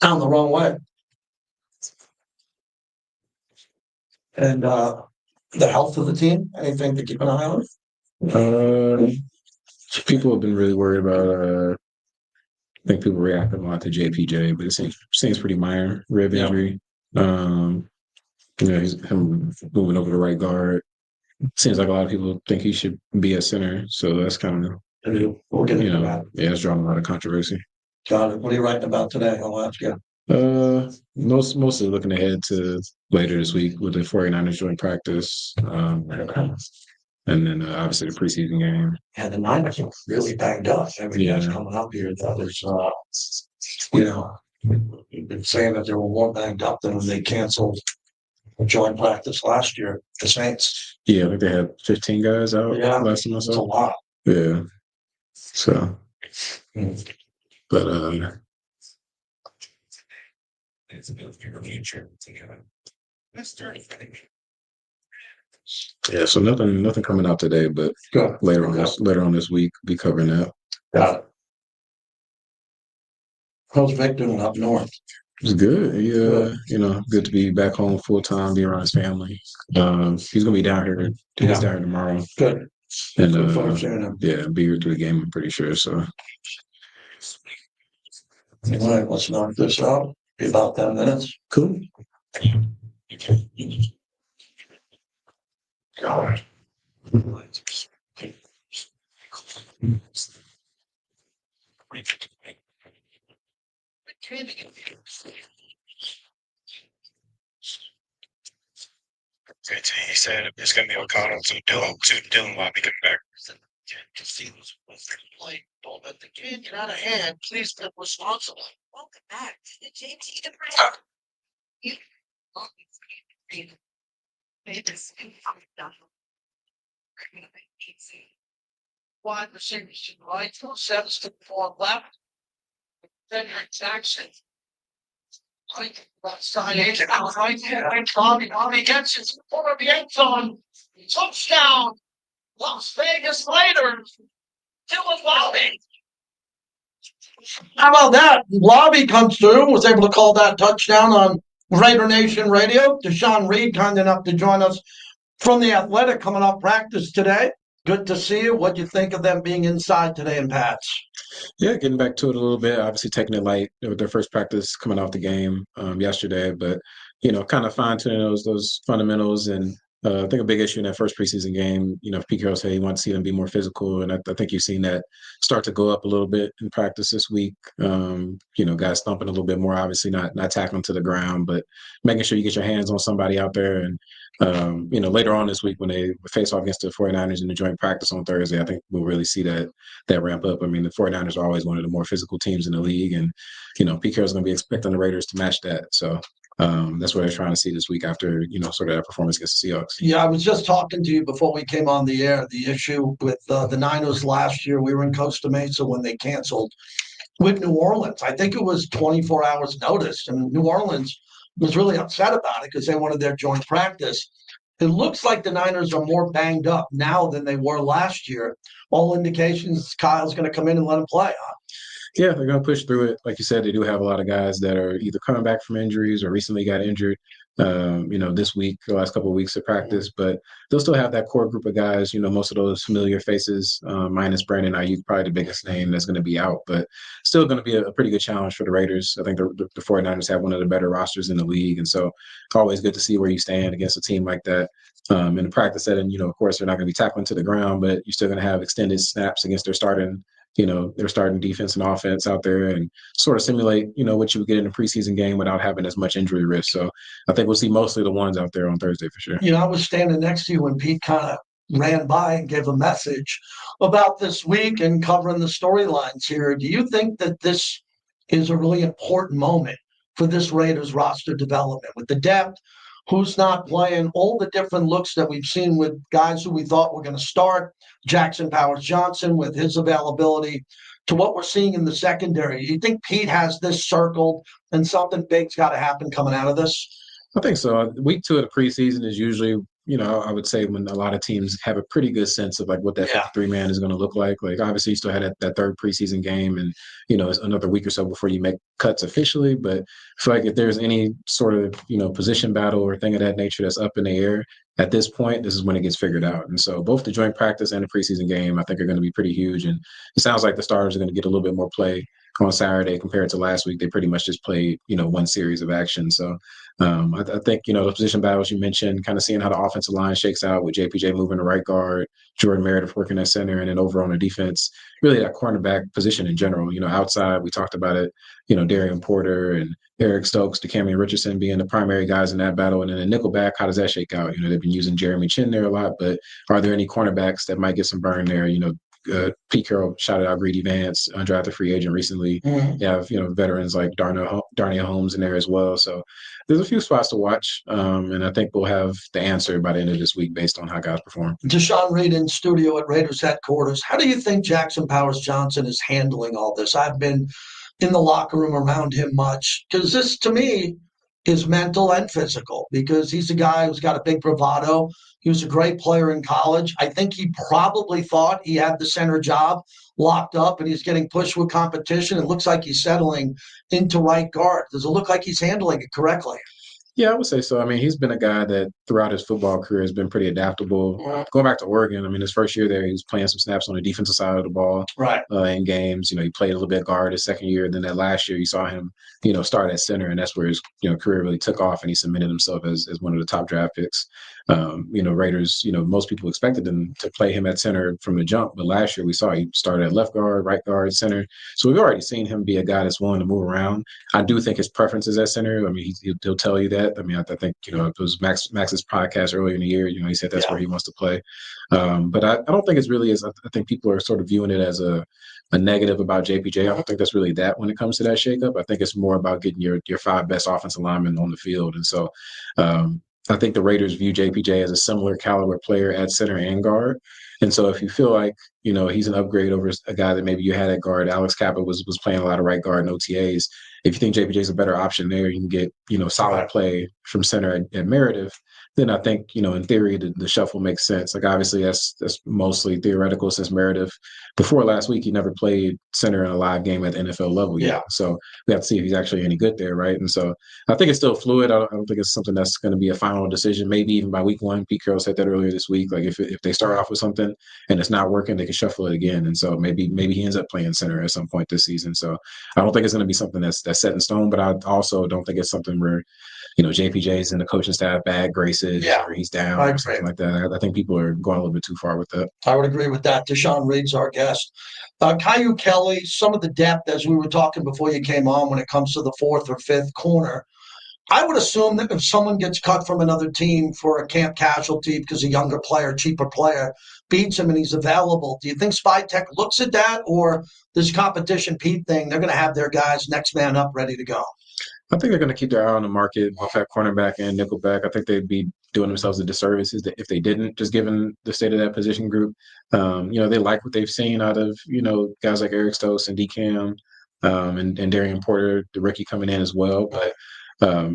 down the wrong way. And the health of the team, anything to keep an eye on? People have been really worried about I think people reacting a lot to JPJ, but it seems pretty minor rib injury. He's him moving over to right guard. Seems like a lot of people think he should be a center, so that's kind of we'll get into that. Yeah, it's drawing a lot of controversy. Got it. What are you writing about today? I'll ask you. Mostly looking ahead to later this week with the 49ers joint practice. And then obviously the preseason game. Yeah, the Niners are really banged up. Everything's coming up here. There's, you've been saying that they were more banged up than when they canceled the joint practice last year. The Saints. Yeah, I think they had 15 guys out last time I saw. That's a lot. Yeah. So, but It's about your future together. That's dirty. yeah, so nothing coming out today, but later on this week, we'll be covering that. Got it. How's Vic doing up north? It's good. Good to be back home full time, be around his family. He's gonna be down here. He's down here tomorrow. Good. And be here through the game, I'm pretty sure. So all right, let's knock this out. Be about 10 minutes. Cool. God. He said it's going to be O'Connell to Dylan while we get back. Don't let the game get out of hand. Please be responsible. Welcome back to the JT the Wide receivers to the right, 2 sets to the 4 left. Then Jackson. Side agent out right there. Bobby gets his corner of the end zone. Touchdown. Las Vegas Raiders. Dylan Lobby. How about that? Lobby comes through, was able to call that touchdown on Raider Nation Radio. Tashawn Reed, kind enough to join us from the Athletic coming off practice today. Good to see you. What do you think of them being inside today in Pats? Yeah, getting back to it a little bit. Obviously taking it light with their first practice coming off the game yesterday, but kind of fine-tuning those fundamentals. And I think a big issue in that first preseason game, Pete Carroll said he wanted to see them be more physical, and I think you've seen that start to go up a little bit in practice this week. Guys thumping a little bit more, obviously not tackling to the ground, but making sure you get your hands on somebody out there. And later on this week when they face off against the 49ers in the joint practice on Thursday, I think we'll really see that ramp up. I mean, the 49ers are always one of the more physical teams in the league, and Pete Carroll's going to be expecting the Raiders to match that. So that's what they're trying to see this week after sort of that performance against the Seahawks. Yeah, I was just talking to you before we came on the air. The issue with the Niners last year, we were in Costa Mesa when they canceled with New Orleans. I think it was 24 hours notice, and New Orleans was really upset about it because they wanted their joint practice. It looks like the Niners are more banged up now than they were last year. All indications Kyle's going to come in and let him play, huh? Yeah, they're going to push through it. Like you said, they do have a lot of guys that are either coming back from injuries or recently got injured, this week, the last couple of weeks of practice. But they'll still have that core group of guys, most of those familiar faces, minus Brandon Ayuk, probably the biggest name that's going to be out. But still going to be a pretty good challenge for the Raiders. I think the 49ers have one of the better rosters in the league. And so always good to see where you stand against a team like that. In the practice setting, of course, they're not going to be tackling to the ground, but you're still going to have extended snaps against their starting defense and offense out there and sort of simulate, what you would get in a preseason game without having as much injury risk. So I think we'll see mostly the ones out there on Thursday for sure. I was standing next to you when Pete kind of ran by and gave a message about this week and covering the storylines here. Do you think that this is a really important moment for this Raiders roster development with the depth, who's not playing, all the different looks that we've seen with guys who we thought were going to start, Jackson Powers-Johnson with his availability, to what we're seeing in the secondary? Do you think Pete has this circled and something big's got to happen coming out of this? I think so. Week 2 of the preseason is usually, I would say when a lot of teams have a pretty good sense of like what that 53-man is going to look like. Like obviously you still had that third preseason game and, it's another week or so before you make cuts officially. But I feel like if there's any sort of, position battle or thing of that nature that's up in the air at this point, this is when it gets figured out. And so both the joint practice and the preseason game, I think are going to be pretty huge. And it sounds like the starters are going to get a little bit more play on Saturday compared to last week. They pretty much just played, one series of action. So I think, the position battles you mentioned, kind of seeing how the offensive line shakes out with JPJ moving to right guard, Jordan Meredith working at center, and then over on the defense, really that cornerback position in general. Outside, we talked about it, Darian Porter and Eric Stokes, DeCamerion Richardson being the primary guys in that battle. And then the nickelback, how does that shake out? They've been using Jeremy Chin there a lot, but are there any cornerbacks that might get some burn there? Pete Carroll shouted out Greedy Vance, undrafted free agent recently. You have, veterans like Darnell Holmes in there as well. So there's a few spots to watch. And I think we'll have the answer by the end of this week based on how guys perform. Tashawn Reed in studio at Raiders headquarters. How do you think Jackson Powers-Johnson is handling all this? I've been in the locker room around him much because this, to me, is mental and physical because he's a guy who's got a big bravado. He was a great player in college. I think he probably thought he had the center job locked up and he's getting pushed with competition. It looks like he's settling into right guard. Does it look like he's handling it correctly? Yeah, I would say so. I mean, he's been a guy that throughout his football career has been pretty adaptable. Going back to Oregon, I mean, his first year there, he was playing some snaps on the defensive side of the ball in games. He played a little bit guard his second year. Then that last year, you saw him, start at center, and that's where his, career really took off, and he cemented himself as one of the top draft picks. Raiders, most people expected him to play him at center from the jump, but last year we saw he started at left guard, right guard, center. So we've already seen him be a guy that's willing to move around. I do think his preference is at center. I mean, he'll tell you that. I mean, I think, it was Max's podcast earlier in the year, he said that's where he wants to play. But I don't think it's really as, I think people are sort of viewing it as a negative about JPJ. I don't think that's really that when it comes to that shakeup. I think it's more about getting your 5 best offensive linemen on the field. And so I think the Raiders view JPJ as a similar caliber player at center and guard. And so if you feel like, he's an upgrade over a guy that maybe you had at guard, Alex Kappa was playing a lot of right guard in OTAs. If you think JPJ is a better option there, you can get, solid play from center at Meredith. Then I think, in theory, the shuffle makes sense. Like, obviously, that's mostly theoretical since Meredith, before last week, he never played center in a live game at the NFL level yet. So we have to see if he's actually any good there, right? And so I think it's still fluid. I don't think it's something that's going to be a final decision, maybe even by week 1. Pete Carroll said that earlier this week. Like, if they start off with something and it's not working, they can shuffle it again. And so maybe he ends up playing center at some point this season. So I don't think it's going to be something that's set in stone, but I also don't think it's something where JPJ's in the coaching staff bad graces or he's down or something like that. I think people are going a little bit too far with that. I would agree with that. Tashawn Reed's our guest. Caillou Kelly, some of the depth, as we were talking before you came on, when it comes to the 4th or 5th corner. I would assume that if someone gets cut from another team for a camp casualty because a younger player, cheaper player, beats him and he's available, do you think Spytech looks at that, or this competition Pete thing, they're going to have their guys next man up ready to go? I think they're going to keep their eye on the market, both at cornerback and nickelback. I think they'd be doing themselves a disservice if they didn't, just given the state of that position group. They like what they've seen out of, guys like Eric Stokes and DCAM and Darian Porter, the rookie coming in as well. But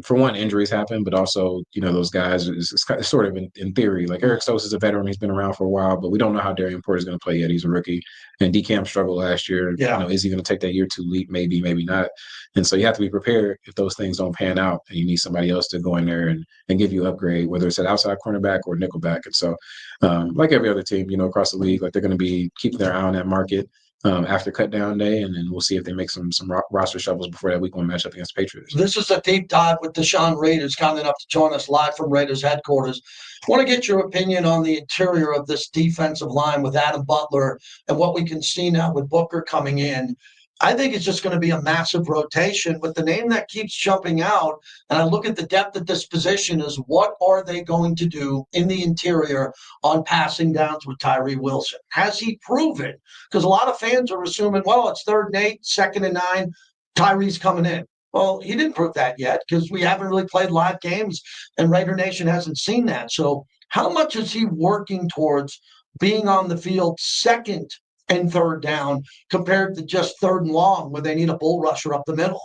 for one, injuries happen, but also, those guys, it's sort of in theory. Like Eric Stokes is a veteran. He's been around for a while, but we don't know how Darian Porter is going to play yet. He's a rookie. And DCAM struggled last year. Is he going to take that year 2 leap? Maybe, maybe not. And so you have to be prepared if those things don't pan out and you need somebody else to go in there and give you an upgrade, whether it's at outside cornerback or nickelback. And so like every other team, across the league, like they're going to be keeping their eye on that market after cut down day, and then we'll see if they make some roster shuffles before that week 1 matchup against Patriots. This is a deep dive with Tashawn Reed, who's kind enough to join us live from Raiders headquarters. I want to get your opinion on the interior of this defensive line with Adam Butler and what we can see now with Booker coming in. I think it's just going to be a massive rotation. But the name that keeps jumping out, and I look at the depth at this position, is what are they going to do in the interior on passing downs with Tyree Wilson? Has he proven? Because a lot of fans are assuming, well, it's 3rd and 8, 2nd and 9, Tyree's coming in. Well, he didn't prove that yet because we haven't really played live games and Raider Nation hasn't seen that. So how much is he working towards being on the field 2nd and 3rd down compared to just 3rd and long where they need a bull rusher up the middle?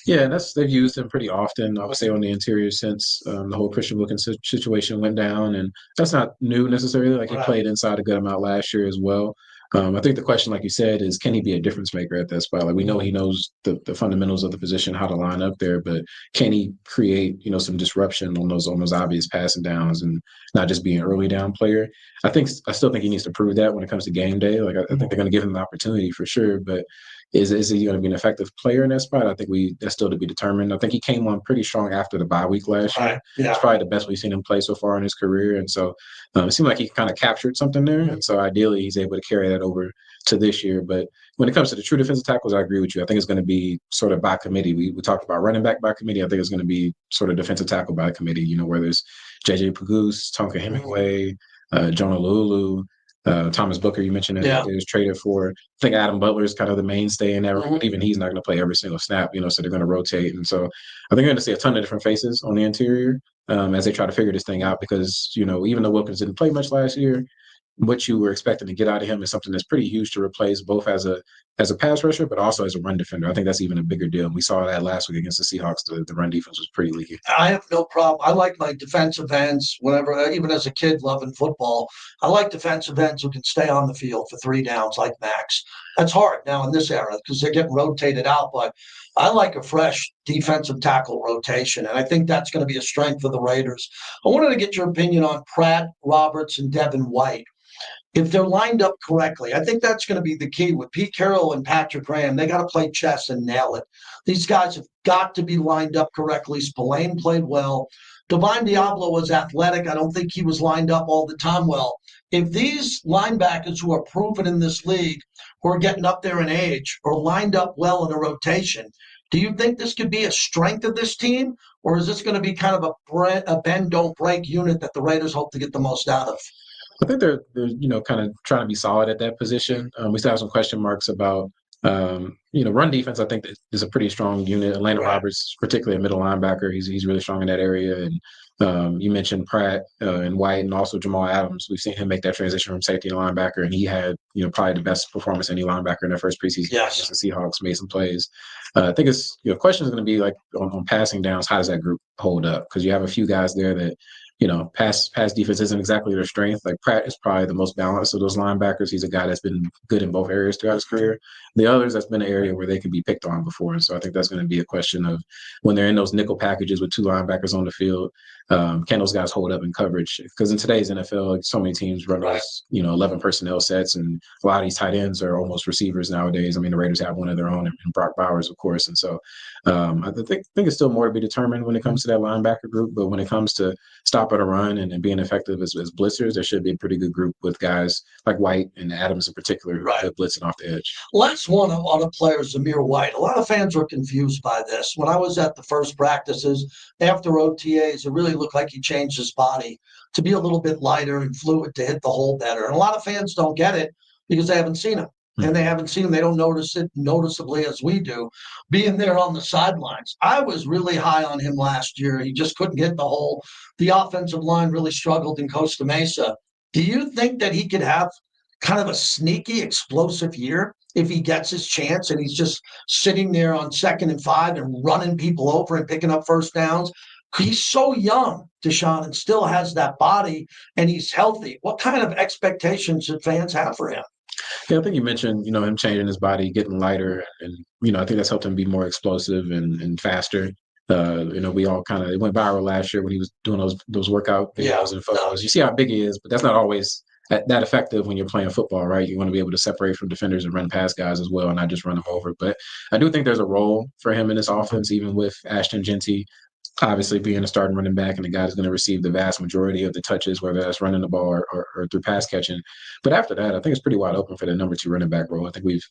Yeah, they've used him pretty often, I would say, on the interior since the whole Christian Wilkins situation went down. And that's not new necessarily. Like, he played inside a good amount last year as well. I think the question, like you said, is can he be a difference maker at that spot? Like, we know he knows the fundamentals of the position, how to line up there, but can he create, some disruption on those obvious passing downs and not just be an early down player? I still think he needs to prove that when it comes to game day. Like, I think they're going to give him the opportunity for sure, but is he going to be an effective player in that spot? I think that's still to be determined. I think he came on pretty strong after the bye week last year. Yeah. It's probably the best we've seen him play so far in his career. And so it seemed like he kind of captured something there. And so ideally he's able to carry that over to this year. But when it comes to the true defensive tackles, I agree with you. I think it's going to be sort of by committee. We talked about running back by committee. I think it's going to be sort of defensive tackle by committee, where there's J.J. Pagoose, Tonka Hemingway, Jonah Lulu, Thomas Booker, you mentioned that he was traded for. I think Adam Butler is kind of the mainstay in that room. Even he's not going to play every single snap, so they're going to rotate. And so I think you're going to see a ton of different faces on the interior as they try to figure this thing out because, even though Wilkins didn't play much last year, what you were expecting to get out of him is something that's pretty huge to replace both as a pass rusher, but also as a run defender. I think that's even a bigger deal. We saw that last week against the Seahawks. The run defense was pretty leaky. I have no problem. I like my defensive ends whenever, even as a kid loving football. I like defensive ends who can stay on the field for 3 downs like Max. That's hard now in this era because they're getting rotated out, but I like a fresh defensive tackle rotation, and I think that's going to be a strength for the Raiders. I wanted to get your opinion on Pratt, Roberts, and Devin White. If they're lined up correctly, I think that's going to be the key with Pete Carroll and Patrick Graham. They got to play chess and nail it. These guys have got to be lined up correctly. Spillane played well. Divine Diablo was athletic. I don't think he was lined up all the time well. If these linebackers who are proven in this league, who are getting up there in age, are lined up well in a rotation, do you think this could be a strength of this team? Or is this going to be kind of a bend, don't break unit that the Raiders hope to get the most out of? I think they're kind of trying to be solid at that position. We still have some question marks about run defense. I think is a pretty strong unit. Atlanta Roberts, particularly a middle linebacker, he's really strong in that area. And you mentioned Pratt and White, and also Jamal Adams. We've seen him make that transition from safety to linebacker, and he had probably the best performance any linebacker in their first preseason. Yes, the Seahawks made some plays. I think it's question is going to be like on passing downs. How does that group hold up? Because you have a few guys there that. Pass defense isn't exactly their strength. Like Pratt is probably the most balanced of those linebackers. He's a guy that's been good in both areas throughout his career. The others, that's been an area where they can be picked on before. And so I think that's going to be a question of when they're in those nickel packages with 2 linebackers on the field, can those guys hold up in coverage? Because in today's NFL, so many teams run those, 11 personnel sets, and a lot of these tight ends are almost receivers nowadays. I mean, the Raiders have one of their own, and Brock Bowers, of course. And so I think it's still more to be determined when it comes to that linebacker group. But when it comes to stopping a run and being effective as blitzers, there should be a pretty good group with guys like White and Adams in particular who are blitzing off the edge. Last one on a player, Zamir White. A lot of fans were confused by this. When I was at the first practices after OTAs, it really looked like he changed his body to be a little bit lighter and fluid to hit the hole better. And a lot of fans don't get it because they haven't seen him. And they haven't seen him. They don't notice it noticeably as we do, being there on the sidelines. I was really high on him last year. He just couldn't get the hole. The offensive line really struggled in Costa Mesa. Do you think that he could have kind of a sneaky, explosive year if he gets his chance and he's just sitting there on 2nd and 5 and running people over and picking up first downs? He's so young, Tashawn, and still has that body, and he's healthy. What kind of expectations should fans have for him? Yeah, I think you mentioned, him changing his body, getting lighter, and I think that's helped him be more explosive and faster. We all it went viral last year when he was doing those workout videos and photos. You see how big he is, but that's not always that effective when you're playing football, right? You want to be able to separate from defenders and run past guys as well, and not just run them over. But I do think there's a role for him in this offense, even with Ashton Genty obviously being a starting running back and the guy that's going to receive the vast majority of the touches, whether that's running the ball or through pass catching. But after that, I think it's pretty wide open for the number 2 running back role. I think we've,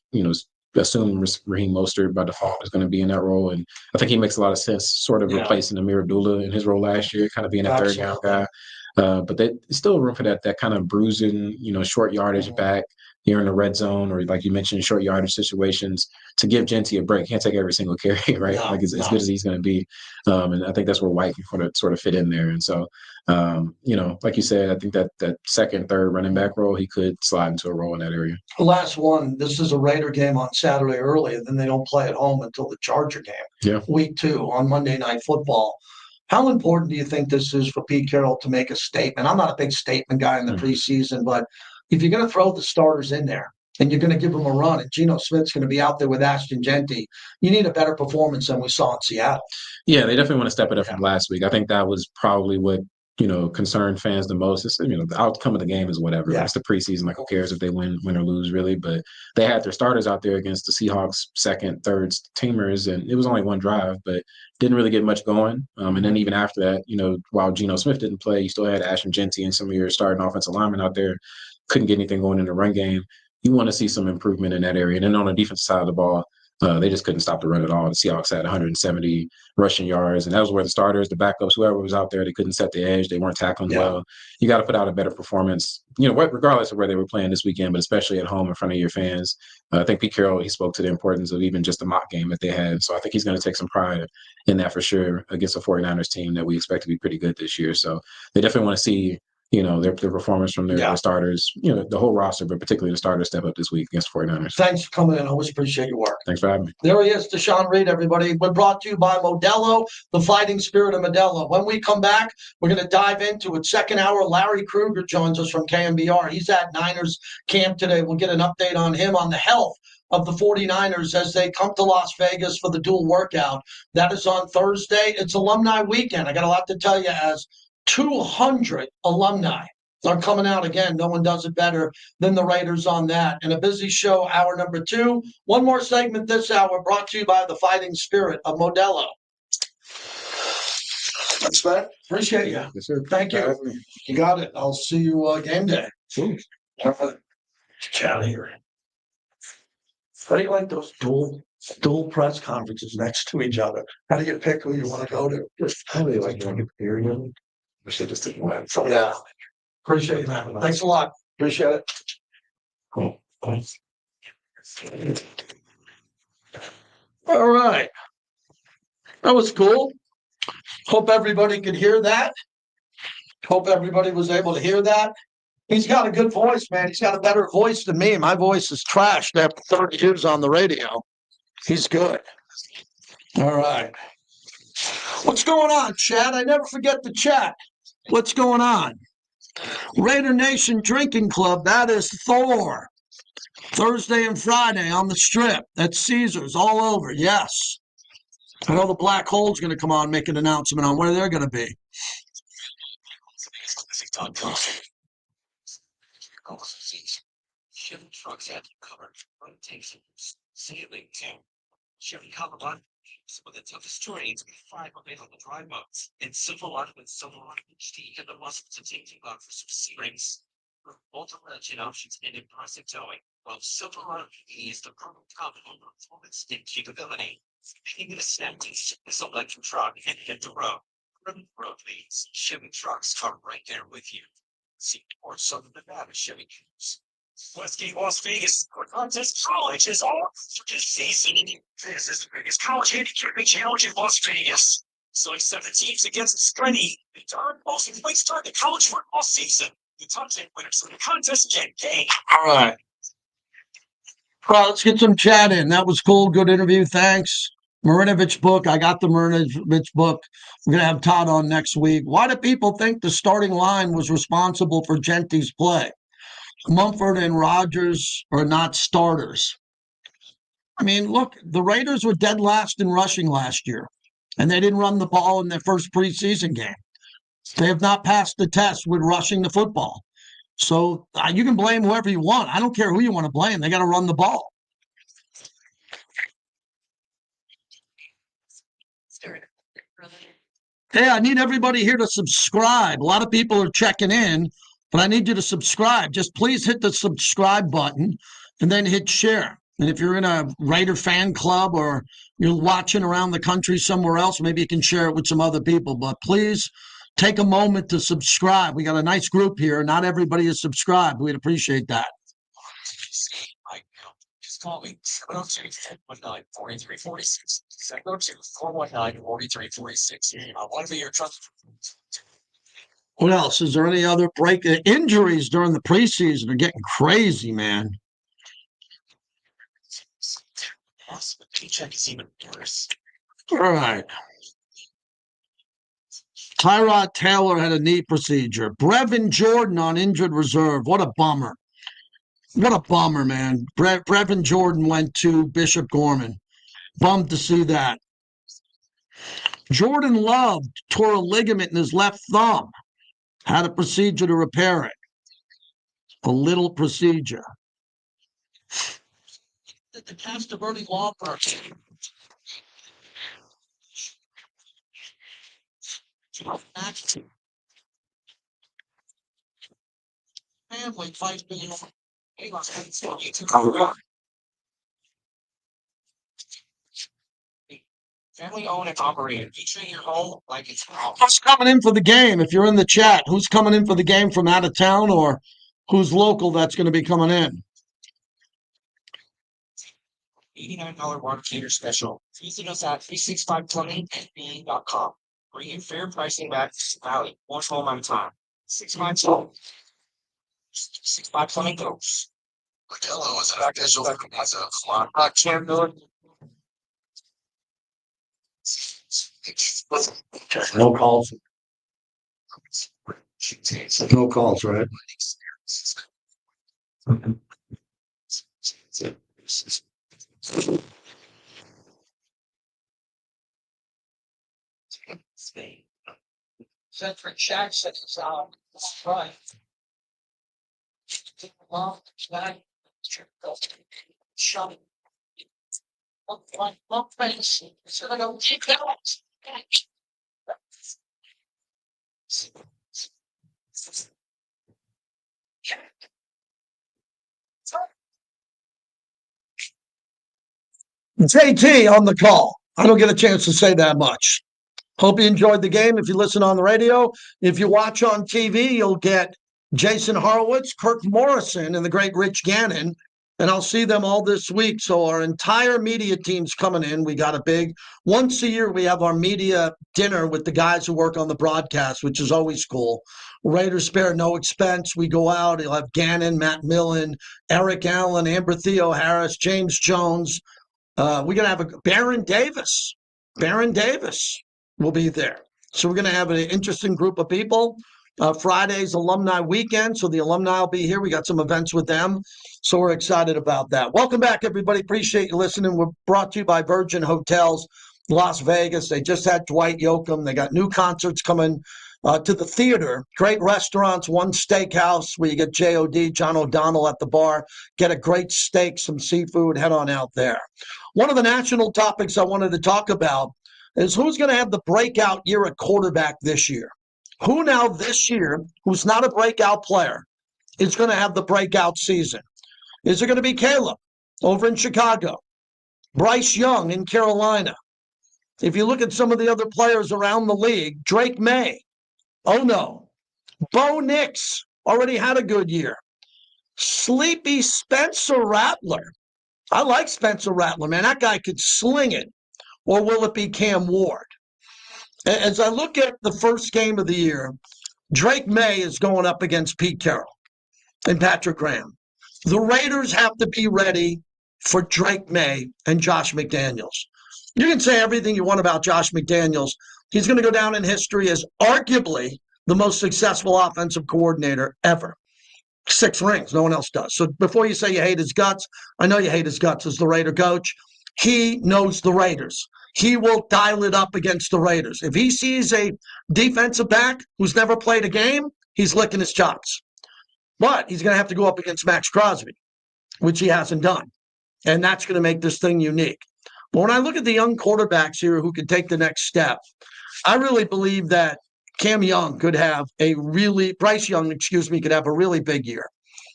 assume Raheem Mostert by default is going to be in that role. And I think he makes a lot of sense, sort of replacing Amir Abdullah in his role last year, kind of being a third down guy. But there's still room for that kind of bruising, short yardage back here in the red zone, or like you mentioned, short yardage situations to give Genty a break. Can't take every single carry, right? As good as he's going to be. And I think that's where White can sort of fit in there. And so, like you said, I think that second, third running back role, he could slide into a role in that area. Last one, this is a Raider game on Saturday early, and then they don't play at home until the Charger game. Yeah. Week 2 on Monday Night Football. How important do you think this is for Pete Carroll to make a statement? I'm not a big statement guy in the preseason, but if you're going to throw the starters in there and you're going to give them a run, and Geno Smith's going to be out there with Ashton Genty, you need a better performance than we saw in Seattle. Yeah, they definitely want to step it up from last week. I think that was probably what concerned fans the most. It's, the outcome of the game is whatever. It's the preseason. Like, who cares if they win or lose, really? But they had their starters out there against the Seahawks' second, third teamers, and it was only one drive, but didn't really get much going. And then even after that, while Geno Smith didn't play, you still had Ashton Genty and some of your starting offensive linemen out there. Couldn't get anything going in the run game. You want to see some improvement in that area. And then on the defensive side of the ball, they just couldn't stop the run at all. The Seahawks had 170 rushing yards, and that was where the starters, the backups, whoever was out there, they couldn't set the edge. They weren't tackling well. You got to put out a better performance, regardless of where they were playing this weekend, but especially at home in front of your fans. I think Pete Carroll, he spoke to the importance of even just the mock game that they had. So I think he's going to take some pride in that for sure against a 49ers team that we expect to be pretty good this year. So they definitely want to see their performance from their starters, the whole roster, but particularly the starters step up this week against 49ers. Thanks for coming in. I always appreciate your work. Thanks for having me. There he is, Tashawn Reed, everybody. We're brought to you by Modelo, the fighting spirit of Modelo. When we come back, we're going to dive into it. Second hour, Larry Krueger joins us from KMBR. He's at Niners camp today. We'll get an update on him, on the health of the 49ers as they come to Las Vegas for the dual workout. That is on Thursday. It's alumni weekend. I got a lot to tell you, as 200 alumni are coming out again. No one does it better than the Raiders on that. And a busy show, hour number 2. One more segment this hour brought to you by the fighting spirit of Modelo. Thanks, man. Appreciate you. Yes, sir. Thank you. You got it. I'll see you game day. Chat here. How do you like those dual press conferences next to each other? How do you pick who you want to go to? How do you like to period? Wish they just didn't win. Yeah. Appreciate it, man. Thanks a lot. Appreciate it. Cool. All right. That was cool. Hope everybody could hear that. Hope everybody was able to hear that. He's got a good voice, man. He's got a better voice than me. My voice is trashed after 30 years on the radio. He's good. All right. What's going on, Chad? I never forget the chat. What's going on? Raider Nation Drinking Club, that is Thor. Thursday and Friday on the Strip. That's Caesars all over, yes. I know the Black Hole's going to come on and make an announcement on where they're going to be. Chevy trucks had you covered. Front tanks, sailing, Chevy covered some of the toughest terrains with 5 available drive modes. And Silverado with Silverado HD have the muscle to take you out for some C-rings. With multiple engine options and impressive towing, while Silverado PD is the perfect complement of performance and capability. Making it a snap to this electric truck and hit the road. Road leads, Chevy trucks are right there with you. See more Southern Nevada Chevy Cubes. Westgate Las Vegas Contest College is all for this season. This is the biggest college handicapping challenge in Las Vegas. Select 7 teams against Strenny. The darn most points start the college football season. The top 10 winners of the contest get game. All right. Well, let's get some chat in. That was cool. Good interview. Thanks. Marinovich book. I got the Marinovich book. We're going to have Todd on next week. Why do people think the starting line was responsible for Genty's play? Mumford and Rodgers are not starters. I mean, look, the Raiders were dead last in rushing last year, and they didn't run the ball in their first preseason game. They have not passed the test with rushing the football. So you can blame whoever you want. I don't care who you want to blame. They got to run the ball. Hey, I need everybody here to subscribe. A lot of people are checking in, but I need you to subscribe. Just please hit the subscribe button and then hit share. And if you're in a Raider fan club or you're watching around the country somewhere else, maybe you can share it with some other people. But please take a moment to subscribe. We got a nice group here. Not everybody is subscribed. We'd appreciate that. Just call me 702-419-4346. 702-419-4346. I want to be your trusted. What else? Is there any other break? Injuries during the preseason are getting crazy, man. Yes, but paycheck is even worse. All right. Tyrod Taylor had a knee procedure. Brevin Jordan on injured reserve. What a bummer. What a bummer, man. Brevin Jordan went to Bishop Gorman. Bummed to see that. Jordan Love tore a ligament in his left thumb. Had a procedure to repair it. A little procedure. The Pastor Bernie Law Firm. Family $5 billion. Family owned and operated. You treat your home like it's home. Who's coming in for the game? If you're in the chat, who's coming in for the game from out of town or who's local that's going to be coming in? $89 water heater special. Visit us at 365plumbing.com. Bringing fair pricing back to Valley. One home at a time. 65 plumbing goes. Hello, is that actual No calls. No calls, right? Centric Shack says it's right. Shut it. Look, face. So I don't keep that. JT on the call. I don't get a chance to say that much. Hope you enjoyed the game. If you listen on the radio, if you watch on TV, you'll get Jason Horowitz, Kirk Morrison, and the great Rich Gannon. And I'll see them all this week. So our entire media team's coming in. We got a big, once a year, we have our media dinner with the guys who work on the broadcast, which is always cool. Raiders spare no expense. We go out. You'll have Gannon, Matt Millen, Eric Allen, Amber Theo Harris, James Jones. We're going to have a Baron Davis. Baron Davis will be there. So we're going to have an interesting group of people. Friday's alumni weekend, so the alumni will be here. We got some events with them, so we're excited about that. Welcome back, everybody. Appreciate you listening. We're brought to you by Virgin Hotels, Las Vegas. They just had Dwight Yoakam. They got new concerts coming to the theater. Great restaurants, one steakhouse where you get J.O.D., John O'Donnell at the bar. Get a great steak, some seafood. Head on out there. One of the national topics I wanted to talk about is who's going to have the breakout year at quarterback this year. Who now this year, who's not a breakout player, is going to have the breakout season? Is it going to be Caleb over in Chicago? Bryce Young in Carolina? If you look at some of the other players around the league, Drake May, oh no. Bo Nix already had a good year. Sleepy Spencer Rattler. I like Spencer Rattler, man. That guy could sling it. Or will it be Cam Ward? As I look at the first game of the year, Drake May is going up against Pete Carroll and Patrick Graham. The Raiders have to be ready for Drake May and Josh McDaniels. You can say everything you want about Josh McDaniels. He's going to go down in history as arguably the most successful offensive coordinator ever. 6 rings. No one else does. So before you say you hate his guts, I know you hate his guts as the Raider coach. He knows the Raiders. He will dial it up against the Raiders. If he sees a defensive back who's never played a game, he's licking his chops. But he's going to have to go up against Max Crosby, which he hasn't done. And that's going to make this thing unique. But when I look at the young quarterbacks here who can take the next step, I really believe that Bryce Young, could have a really big year.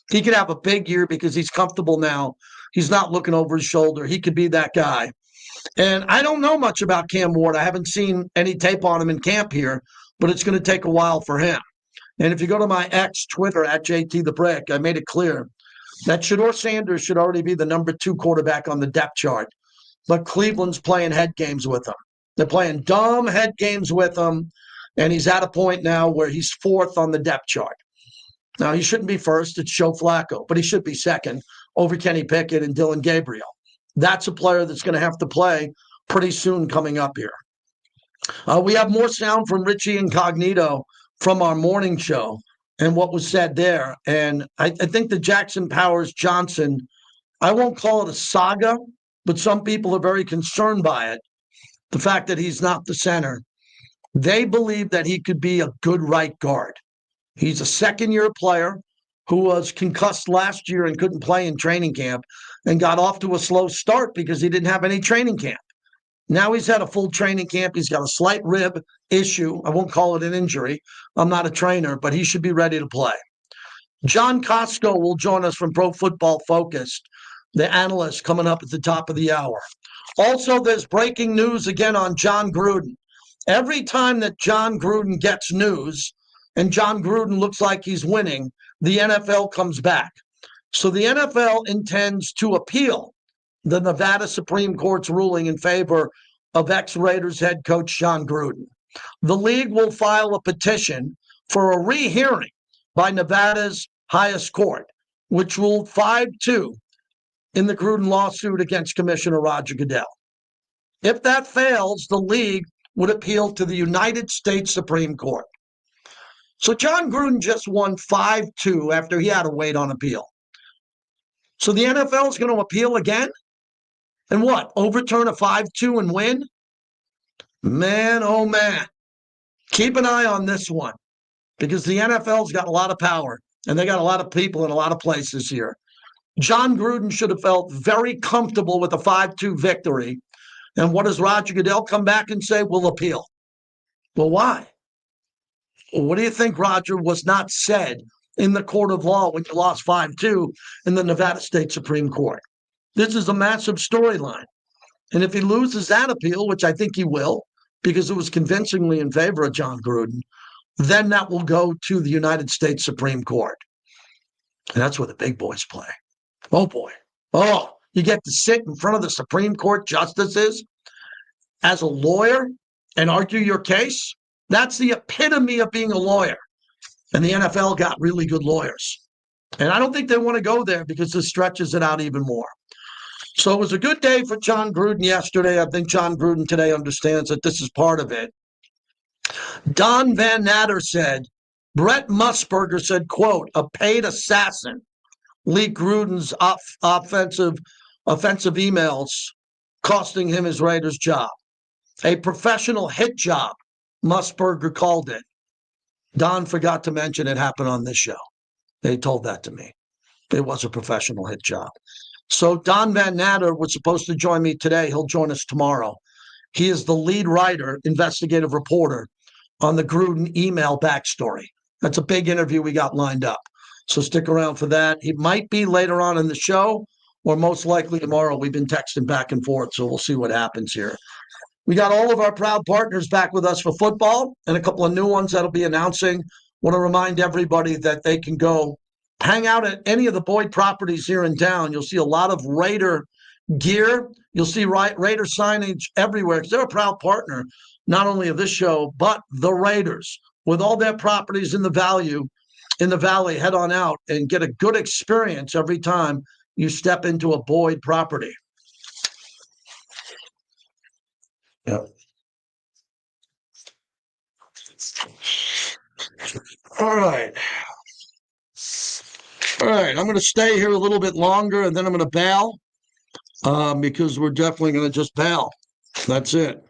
He could have a big year because he's comfortable now He's not looking over his shoulder. He could be that guy. And I don't know much about Cam Ward. I haven't seen any tape on him in camp here, but it's going to take a while for him. And if you go to my ex Twitter at JT the Brick, I made it clear that Shadeur Sanders should already be the number 2 quarterback on the depth chart. But Cleveland's playing head games with him. They're playing dumb head games with him. And he's at a point now where he's 4th on the depth chart. Now, he shouldn't be first. It's Joe Flacco. But he should be second over Kenny Pickett and Dylan Gabriel. That's a player that's going to have to play pretty soon coming up here. We have more sound from Richie Incognito from our morning show and what was said there. And I think the Jackson Powers Johnson, I won't call it a saga, but some people are very concerned by it. The fact that he's not the center. They believe that he could be a good right guard. He's a second-year player who was concussed last year and couldn't play in training camp and got off to a slow start because he didn't have any training camp. Now he's had a full training camp. He's got a slight rib issue. I won't call it an injury. I'm not a trainer, but he should be ready to play. John Costco will join us from Pro Football Focus, the analyst coming up at the top of the hour. Also, there's breaking news again on John Gruden. Every time that John Gruden gets news and John Gruden looks like he's winning, the NFL comes back. So the NFL intends to appeal the Nevada Supreme Court's ruling in favor of ex-Raiders head coach John Gruden. The league will file a petition for a rehearing by Nevada's highest court, which ruled 5-2 in the Gruden lawsuit against Commissioner Roger Goodell. If that fails, the league would appeal to the United States Supreme Court. So John Gruden just won 5-2 after he had to wait on appeal. So the NFL is going to appeal again? And what, overturn a 5-2 and win? Man, oh man. Keep an eye on this one because the NFL's got a lot of power and they got a lot of people in a lot of places here. John Gruden should have felt very comfortable with a 5-2 victory. And what does Roger Goodell come back and say? We'll appeal. Well, why? Well, what do you think, Roger, was not said in the court of law when you lost 5-2 in the Nevada State Supreme Court? This is a massive storyline. And if he loses that appeal, which I think he will, because it was convincingly in favor of John Gruden, then that will go to the United States Supreme Court. And that's where the big boys play. Oh, boy. Oh, you get to sit in front of the Supreme Court justices as a lawyer and argue your case. That's the epitome of being a lawyer. And the NFL got really good lawyers. And I don't think they want to go there because this stretches it out even more. So it was a good day for John Gruden yesterday. I think John Gruden today understands that this is part of it. Don Van Natter said, Brett Musburger said, quote, a paid assassin leaked Gruden's offensive emails, costing him his Raiders job. A professional hit job, Musburger called it. Don forgot to mention it happened on this show. They told that to me. It was a professional hit job. So Don Van Natter was supposed to join me today. He'll join us tomorrow. He is the lead writer, investigative reporter on the Gruden email backstory. That's a big interview we got lined up. So stick around for that. He might be later on in the show or most likely tomorrow. We've been texting back and forth, so we'll see what happens here. We got all of our proud partners back with us for football and a couple of new ones that'll be announcing. Want to remind everybody that they can go hang out at any of the Boyd properties here in town. You'll see a lot of Raider gear. You'll see Raider signage everywhere because they're a proud partner, not only of this show, but the Raiders. With all their properties in the valley, head on out and get a good experience every time you step into a Boyd property. Yep. All right. I'm going to stay here a little bit longer, and then I'm going to bail because we're definitely going to just bail. That's it.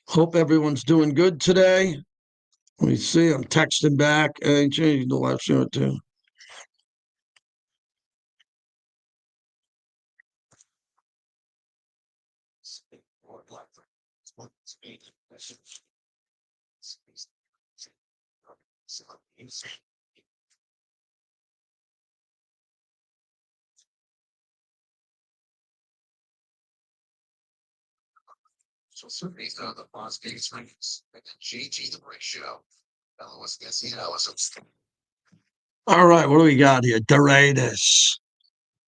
Hope everyone's doing good today. Let me see. I'm texting back. Hey, change the live show too. So certainly the Las Vegas Raiders and the JT the Brick Show. Was guessing All right, what do we got here? Doratus.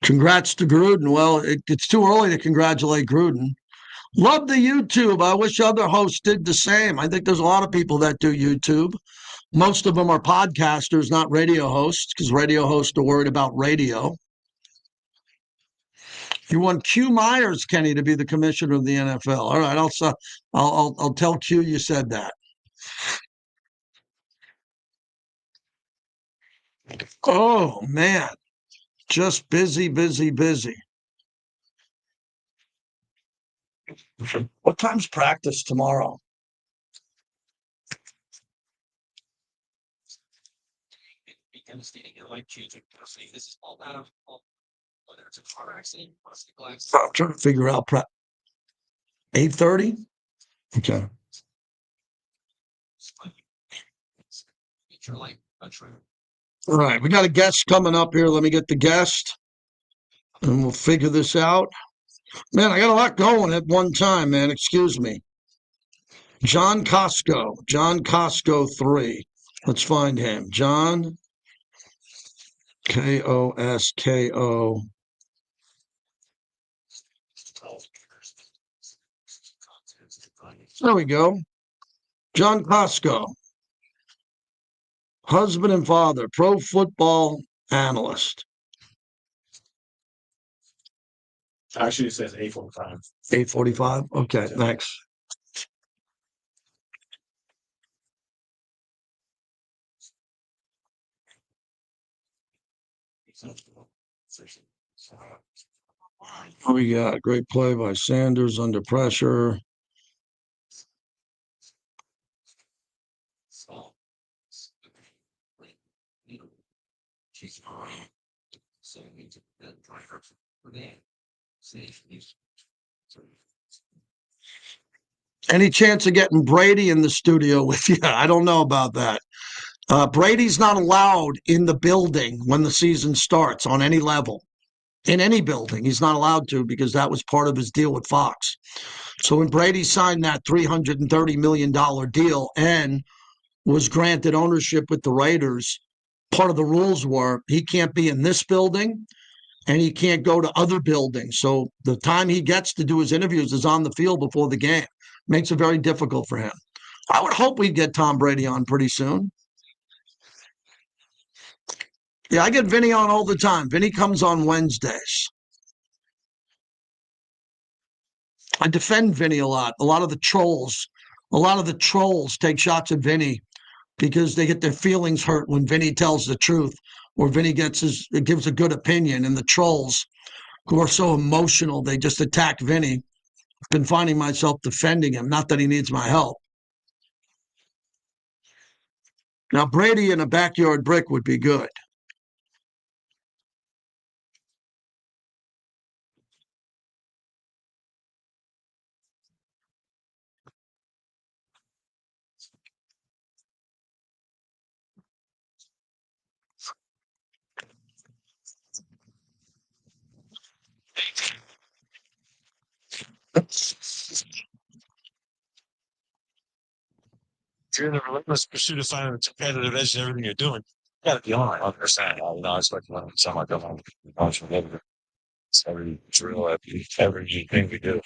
Congrats to Gruden. Well, it's too early to congratulate Gruden. Love the YouTube. I wish other hosts did the same. I think there's a lot of people that do YouTube. Most of them are podcasters, not radio hosts, because radio hosts are worried about radio. You want Q Myers, Kenny, to be the commissioner of the NFL. All right, I'll tell Q you said that. Oh man, just busy. What time's practice tomorrow? This is all out whether it's a car accident, I'm trying to figure out 8:30. Okay. All right, we got a guest coming up here. Let me get the guest, and we'll figure this out. Man, I got a lot going at one time, man. Excuse me. John Costco 3. Let's find him. John Kosko. There we go. John Costco. Husband and father, pro football analyst. Actually, it says 8:45. 8:45? Okay, thanks. What we got? Great play by Sanders under pressure. Any chance of getting Brady in the studio with you? I don't know about that. Brady's not allowed in the building when the season starts on any level. In any building, he's not allowed to because that was part of his deal with Fox. So when Brady signed that $330 million deal and was granted ownership with the Raiders, part of the rules were he can't be in this building and he can't go to other buildings. So the time he gets to do his interviews is on the field before the game. Makes it very difficult for him. I would hope we'd get Tom Brady on pretty soon. Yeah, I get Vinny on all the time. Vinny comes on Wednesdays. I defend Vinny a lot. A lot of the trolls take shots at Vinny because they get their feelings hurt when Vinny tells the truth or Vinny gives a good opinion. And the trolls who are so emotional, they just attack Vinny. I've been finding myself defending him, not that he needs my help. Now, Brady in a backyard brick would be good. If you're in the relentless pursuit of finding a competitive edge in everything you're doing, you got to be on. I understand. I expect to sound like I'm on from every drill, everything we do.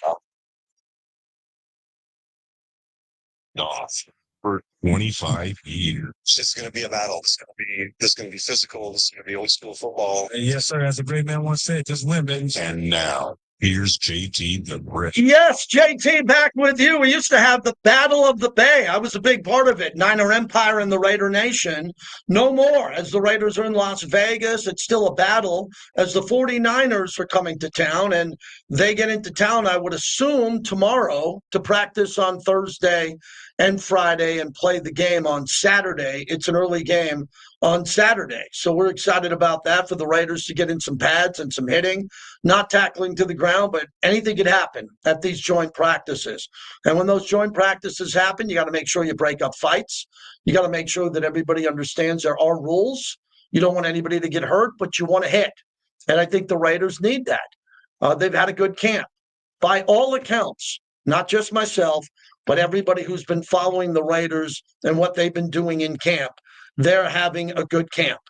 For 25 years. It's going to be a battle. This is going to be physical. This is going to be old school football. And yes, sir. As a great man once said, just win, baby. And now, here's JT the Brick. Yes, JT, back with you. We used to have the Battle of the Bay. I was a big part of it. Niner Empire and the Raider Nation. No more. As the Raiders are in Las Vegas, it's still a battle as the 49ers are coming to town. And they get into town, I would assume, tomorrow to practice on Thursday and Friday and play the game on Saturday. It's an early game on Saturday. So we're excited about that for the Raiders to get in some pads and some hitting, not tackling to the ground, but anything could happen at these joint practices. And when those joint practices happen, you got to make sure you break up fights. You got to make sure that everybody understands there are rules. You don't want anybody to get hurt, but you want to hit. And I think the Raiders need that. They've had a good camp. By all accounts, not just myself, but everybody who's been following the Raiders and what they've been doing in camp, they're having a good camp.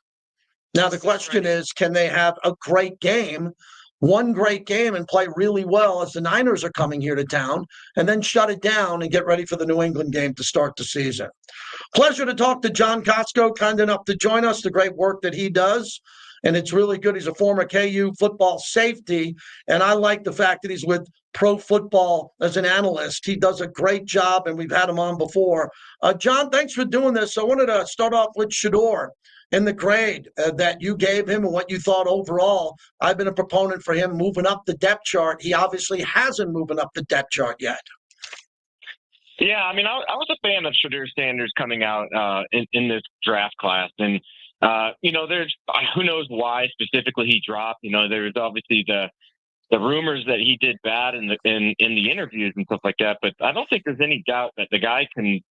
Now, the question is, can they have a great game, one great game, and play really well as the Niners are coming here to town, and then shut it down and get ready for the New England game to start the season? Pleasure to talk to John Costco, kind enough to join us, the great work that he does. And it's really good. He's a former KU football safety, and I like the fact that he's with Pro Football as an analyst. He does a great job, and we've had him on before. John, thanks for doing this. I wanted to start off with Shadeur and the grade that you gave him and what you thought overall. I've been a proponent for him moving up the depth chart. He obviously hasn't moving up the depth chart yet. Yeah, I mean, I was a fan of Shadeur Sanders coming out in this draft class. And, there's who knows why specifically he dropped. There's obviously the rumors that he did bad in the interviews and stuff like that. But I don't think there's any doubt that the guy can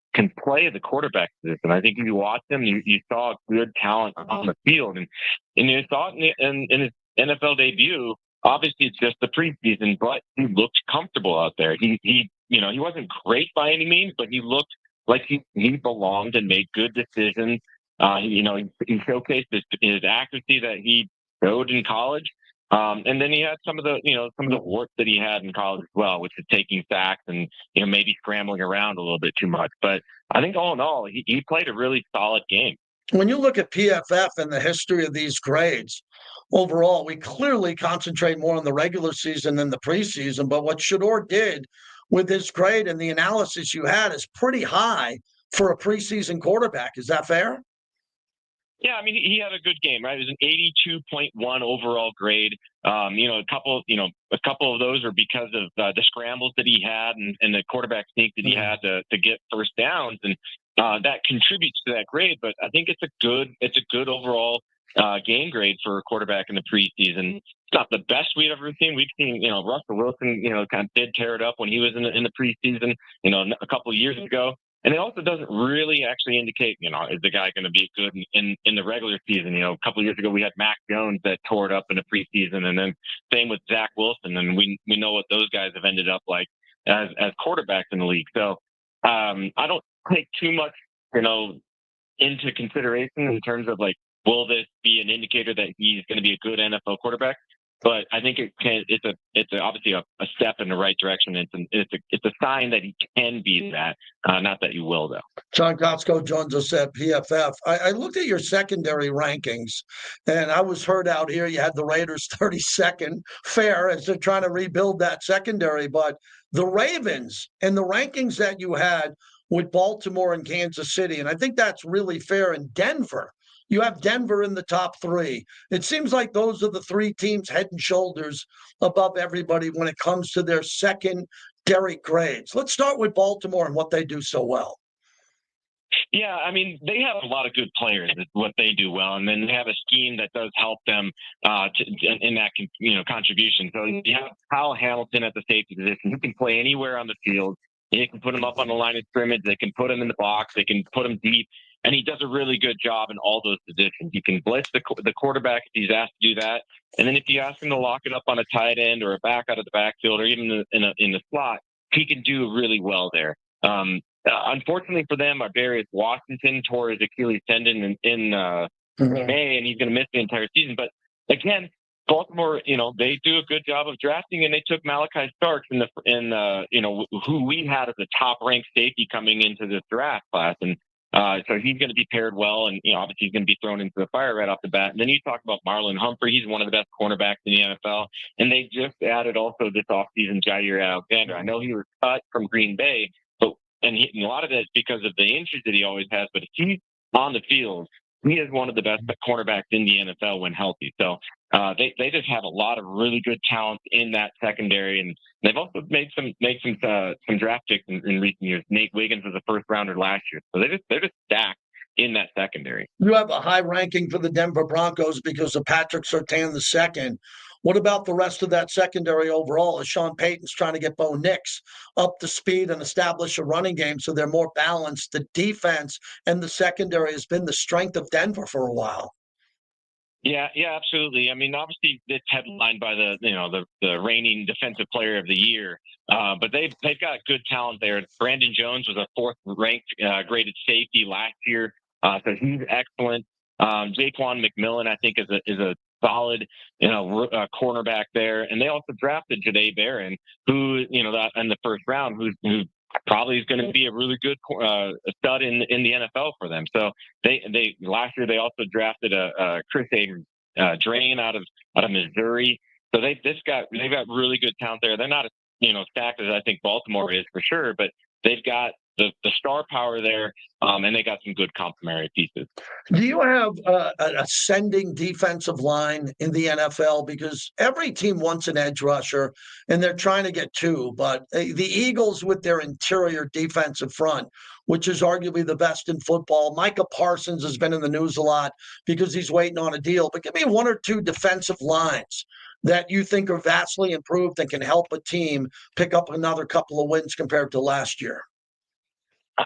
play the quarterback position. I think if you watch him, you saw good talent on the field. And you saw it in his NFL debut. Obviously, it's just the preseason, but he looked comfortable out there. He wasn't great by any means, but he looked like he belonged and made good decisions. He showcased his accuracy that he showed in college. And then he had some of the work that he had in college as well, which is taking sacks and, maybe scrambling around a little bit too much. But I think all in all, he played a really solid game. When you look at PFF and the history of these grades, overall, we clearly concentrate more on the regular season than the preseason. But what Shadeur did with his grade and the analysis you had is pretty high for a preseason quarterback. Is that fair? Yeah, I mean, he had a good game, right? It was an 82.1 overall grade. A couple of those are because of the scrambles that he had and the quarterback sneak that he had to get first downs, and that contributes to that grade. But I think it's a good overall game grade for a quarterback in the preseason. It's not the best we've ever seen. We've seen, Russell Wilson, kind of did tear it up when he was in the preseason, a couple of years ago. And it also doesn't really actually indicate, is the guy going to be good in the regular season? A couple of years ago, we had Mac Jones that tore it up in the preseason, and then same with Zach Wilson. And we know what those guys have ended up like as quarterbacks in the league. So I don't take too much, into consideration in terms of will this be an indicator that he's going to be a good NFL quarterback? But I think it's obviously a step in the right direction. It's a sign that he can be that, not that he will, though. John Costco joins us at PFF. I looked at your secondary rankings, and I was heard out here. You had the Raiders 32nd, fair, as they're trying to rebuild that secondary. But the Ravens and the rankings that you had with Baltimore and Kansas City, and I think that's really fair. In Denver, you have Denver in the top three. It seems like those are the three teams head and shoulders above everybody when it comes to their secondary grades. Let's start with Baltimore and what they do so well. Yeah, I mean, they have a lot of good players at what they do well, and then they have a scheme that does help them in that contribution. So you have Kyle Hamilton at the safety position, who can play anywhere on the field. They can put him up on the line of scrimmage. They can put him in the box. They can put him deep. And he does a really good job in all those positions. He can blitz the quarterback if he's asked to do that. And then if you ask him to lock it up on a tight end or a back out of the backfield or even in the slot, he can do really well there. Unfortunately for them, Darius Washington tore his Achilles tendon in May, and he's going to miss the entire season. But again, Baltimore, they do a good job of drafting, and they took Malachi Starks who we had as a top-ranked safety coming into this draft class, and so he's going to be paired well, and obviously he's going to be thrown into the fire right off the bat. And then you talk about Marlon Humphrey; he's one of the best cornerbacks in the NFL, and they just added also this offseason Jair Alexander. I know he was cut from Green Bay, and a lot of that is because of the injuries that he always has. But if he's on the field, he is one of the best cornerbacks in the NFL when healthy. So they just have a lot of really good talent in that secondary, and they've also made some draft picks in recent years. Nate Wiggins was a first rounder last year, so they're just stacked in that secondary. You have a high ranking for the Denver Broncos because of Patrick Surtain II. What about the rest of that secondary overall? As Sean Payton's trying to get Bo Nix up to speed and establish a running game so they're more balanced. The defense and the secondary has been the strength of Denver for a while. Yeah, absolutely. I mean, obviously, it's headlined by the reigning defensive player of the year, but they've got good talent there. Brandon Jones was a fourth ranked graded safety last year, so he's excellent. Jaquan McMillan, I think, is a solid cornerback there, and they also drafted Jahdae Barron, who that in the first round, who probably is going to be a really good stud in the NFL for them. So they last year they also drafted a Chris Drain out of Missouri. So they've got really good talent there. They're not as stacked as I think Baltimore is for sure, but they've got the star power there, and they got some good complementary pieces. Do you have an ascending defensive line in the NFL? Because every team wants an edge rusher, and they're trying to get two. But the Eagles, with their interior defensive front, which is arguably the best in football, Micah Parsons has been in the news a lot because he's waiting on a deal. But give me one or two defensive lines that you think are vastly improved and can help a team pick up another couple of wins compared to last year.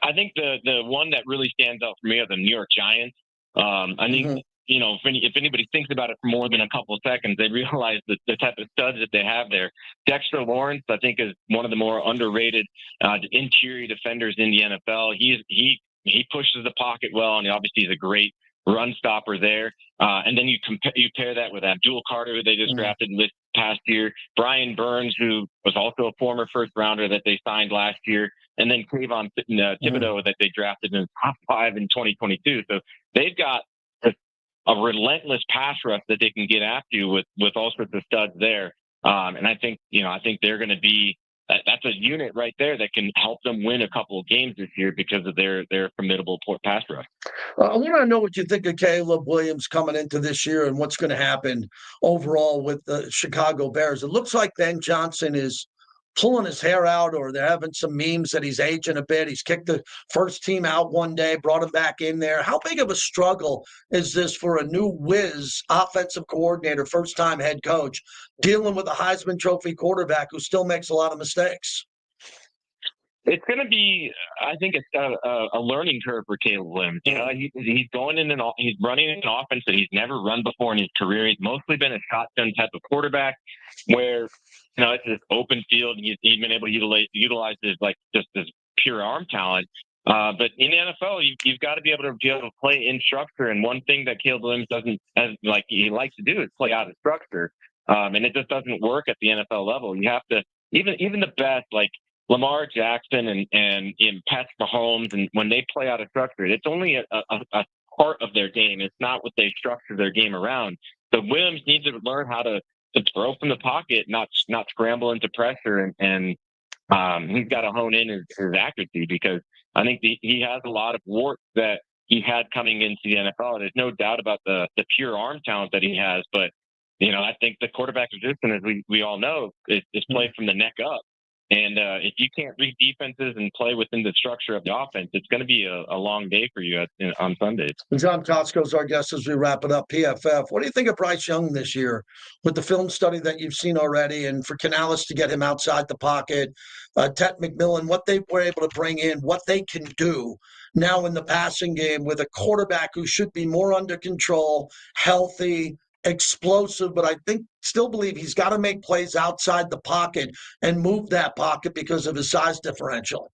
I think the one that really stands out for me are the New York Giants. I think if anybody thinks about it for more than a couple of seconds, they realize the type of studs that they have there. Dexter Lawrence, I think, is one of the more underrated interior defenders in the NFL. He pushes the pocket well, and obviously he's a great run stopper there. And then you pair that with Abdul Carter, who they just drafted this past year, Brian Burns, who was also a former first rounder that they signed last year, and then Kayvon Thibodeau that they drafted in the top 5 in 2022. So they've got a relentless pass rush that they can get after you with all sorts of studs there. And I think they're going to be that's a unit right there that can help them win a couple of games this year because of their formidable pass rush. I want to know what you think of Caleb Williams coming into this year and what's going to happen overall with the Chicago Bears. It looks like Ben Johnson is pulling his hair out, or they're having some memes that he's aging a bit. He's kicked the first team out one day, brought him back in there. How big of a struggle is this for a new whiz offensive coordinator, first-time head coach, dealing with a Heisman Trophy quarterback who still makes a lot of mistakes? It's going to be, I think, it's a learning curve for Caleb Williams. He's going in he's running an offense that he's never run before in his career. He's mostly been a shotgun type of quarterback, where it's this open field, and he's been able to utilize his just his pure arm talent. But in the NFL, you've got to be able to play in structure. And one thing that Caleb Williams he likes to do is play out of structure, and it just doesn't work at the NFL level. You have to even the best Lamar Jackson and Patrick Mahomes, and when they play out of structure, it's only a part of their game. It's not what they structure their game around. So Williams needs to learn how to throw from the pocket, not scramble into pressure, and he's got to hone in his accuracy, because I think he has a lot of warts that he had coming into the NFL. There's no doubt about the pure arm talent that he has, but I think the quarterback position, as we all know, is played from the neck up. And if you can't read defenses and play within the structure of the offense, it's going to be a long day for you on Sundays. John Costco's our guest as we wrap it up. PFF, what do you think of Bryce Young this year with the film study that you've seen already, and for Canales to get him outside the pocket, Tet McMillan, what they were able to bring in, what they can do now in the passing game with a quarterback who should be more under control, healthy, explosive, but I still believe he's got to make plays outside the pocket and move that pocket because of his size differential.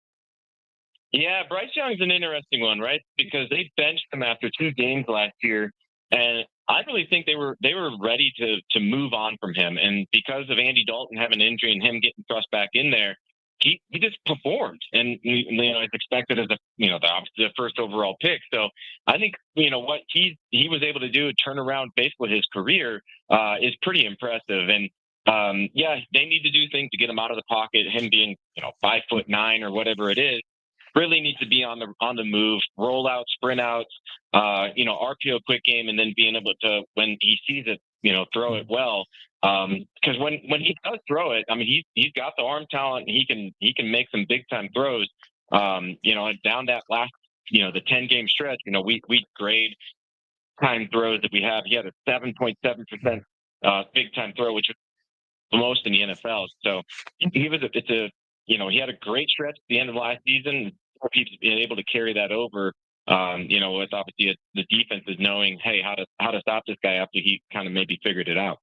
Yeah, Bryce Young's an interesting one, right? Because they benched him after 2 games last year, and I really think they were ready to move on from him. And because of Andy Dalton having an injury and him getting thrust back in there, he just performed, and it's expected as the first overall pick. So I think what he was able to do to turn around basically his career is pretty impressive. And they need to do things to get him out of the pocket. Him being 5'9" or whatever it is, really needs to be on the move, roll out, sprint outs, RPO quick game, and then being able to, when he sees it, throw it well. Because when he does throw it, I mean, he's got the arm talent, and he can make some big time throws. Down that last, the 10-game stretch, we grade time throws that we have. He had a 7.7% big time throw, which is the most in the NFL. So he had a great stretch at the end of last season. He's been able to carry that over with obviously the defense is knowing, hey, how to stop this guy after he kind of maybe figured it out.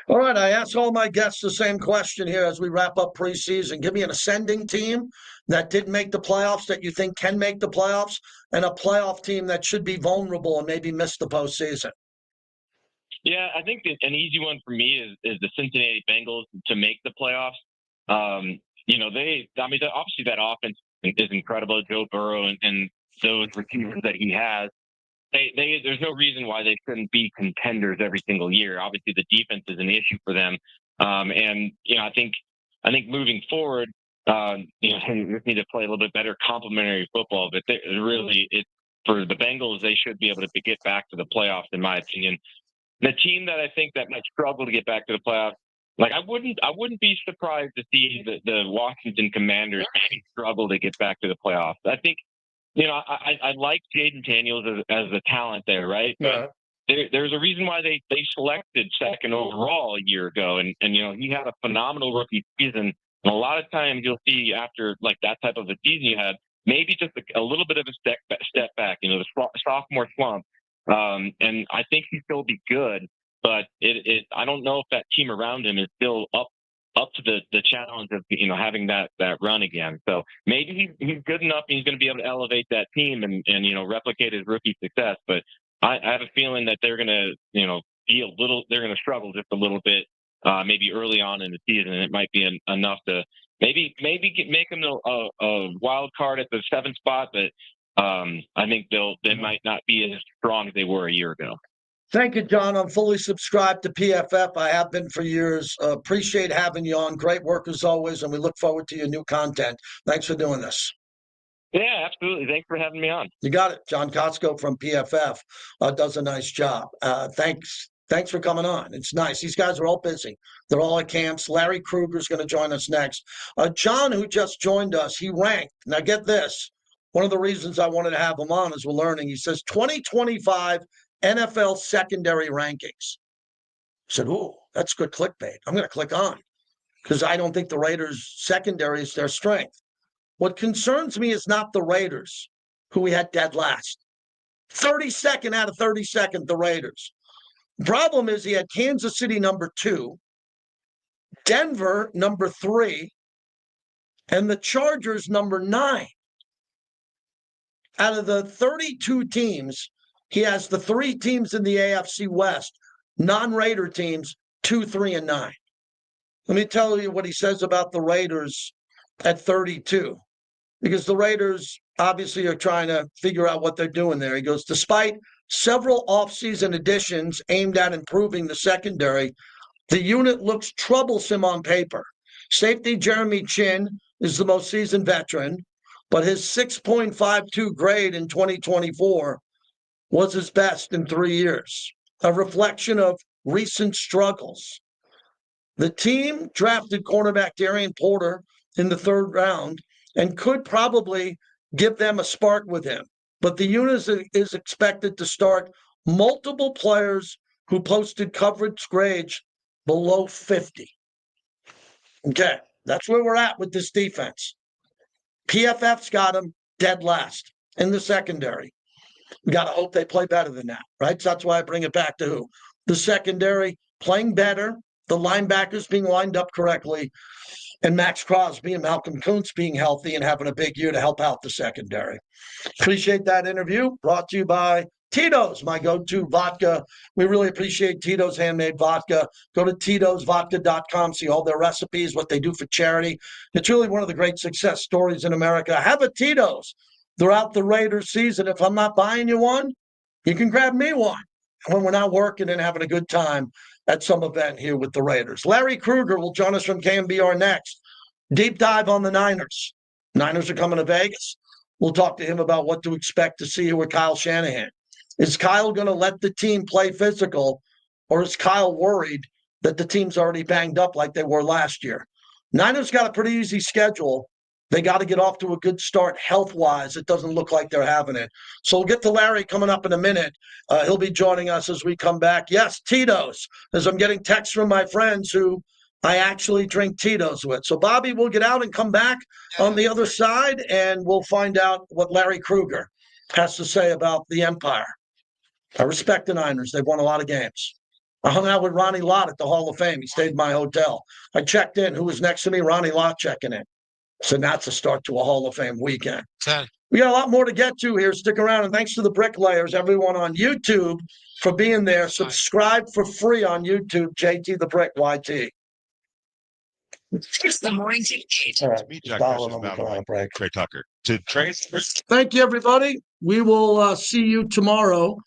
All right, I ask all my guests the same question here as we wrap up preseason. Give me an ascending team that didn't make the playoffs that you think can make the playoffs, and a playoff team that should be vulnerable and maybe miss the postseason. Yeah, I think an easy one for me is the Cincinnati Bengals to make the playoffs. Obviously that offense is incredible. Joe Burrow and those receivers that he has. There's no reason why they shouldn't be contenders every single year. Obviously, the defense is an issue for them, I think moving forward, you just need to play a little bit better complementary football. But for the Bengals, they should be able to get back to the playoffs, in my opinion. The team that I think that might struggle to get back to the playoffs, like I wouldn't be surprised to see the Washington Commanders maybe struggle to get back to the playoffs. I think. I like Jaden Daniels as a talent there, right? But there's a reason why they selected second overall a year ago, and he had a phenomenal rookie season. And a lot of times you'll see after like that type of a season you had, maybe just a little bit of a step back, the sophomore slump. And I think he'll still be good, but I don't know if that team around him is still up to the challenge of having that run again. So maybe he's good enough and he's going to be able to elevate that team and replicate his rookie success. But I have a feeling that they're going to they're going to struggle just a little bit maybe early on in the season, and it might be enough to maybe make them a wild card at the 7th spot. But I think they might not be as strong as they were a year ago. Thank you, John. I'm fully subscribed to PFF. I have been for years. Appreciate having you on. Great work as always, and we look forward to your new content. Thanks for doing this. Yeah, absolutely. Thanks for having me on. You got it. John Kotsko from PFF does a nice job. Thanks for coming on. It's nice. These guys are all busy. They're all at camps. Larry Kruger's going to join us next. John, who just joined us, he ranked. Now, get this. One of the reasons I wanted to have him on is we're learning. He says 2025 NFL secondary rankings. I said, oh, that's good clickbait. I'm going to click on because I don't think the Raiders' secondary is their strength. What concerns me is not the Raiders, who we had dead last. 32nd out of 32nd, the Raiders. The problem is he had Kansas City number 2, Denver number 3, and the Chargers number 9. Out of the 32 teams, he has the 3 teams in the AFC West, non-Raider teams, 2, 3, and 9. Let me tell you what he says about the Raiders at 32, because the Raiders obviously are trying to figure out what they're doing there. He goes, despite several offseason additions aimed at improving the secondary, the unit looks troublesome on paper. Safety Jeremy Chin is the most seasoned veteran, but his 6.52 grade in 2024 was his best in 3 years, a reflection of recent struggles. The team drafted cornerback Darian Porter in the 3rd round and could probably give them a spark with him. But the unit is expected to start multiple players who posted coverage grades below 50. Okay, that's where we're at with this defense. PFF's got them dead last in the secondary. We got to hope they play better than that, right? So that's why I bring it back to who? The secondary playing better, the linebackers being lined up correctly, and Max Crosby and Malcolm Kuntz being healthy and having a big year to help out the secondary. Appreciate that interview. Brought to you by Tito's, my go-to vodka. We really appreciate Tito's handmade vodka. Go to Tito'sVodka.com, see all their recipes, what they do for charity. It's really one of the great success stories in America. Have a Tito's throughout the Raiders season. If I'm not buying you one, you can grab me one when we're not working and having a good time at some event here with the Raiders. Larry Kruger will join us from KMBR next. Deep dive on the Niners. Niners are coming to Vegas. We'll talk to him about what to expect to see here with Kyle Shanahan. Is Kyle going to let the team play physical, or is Kyle worried that the team's already banged up like they were last year? Niners got a pretty easy schedule. They got to get off to a good start health-wise. It doesn't look like they're having it. So we'll get to Larry coming up in a minute. He'll be joining us as we come back. Yes, Tito's, as I'm getting texts from my friends who I actually drink Tito's with. So, Bobby, we'll get out and come back on the other side, and we'll find out what Larry Kruger has to say about the Empire. I respect the Niners. They've won a lot of games. I hung out with Ronnie Lott at the Hall of Fame. He stayed in my hotel. I checked in. Who was next to me? Ronnie Lott checking in. So that's a start to a Hall of Fame weekend. We got a lot more to get to here. Stick around. And thanks to the bricklayers, everyone on YouTube, for being there. Subscribe for free on YouTube, JT the Brick YT. It's the morning teach. All right. Me, Jack Trey Tucker. To Trace. Thank you, everybody. We will see you tomorrow.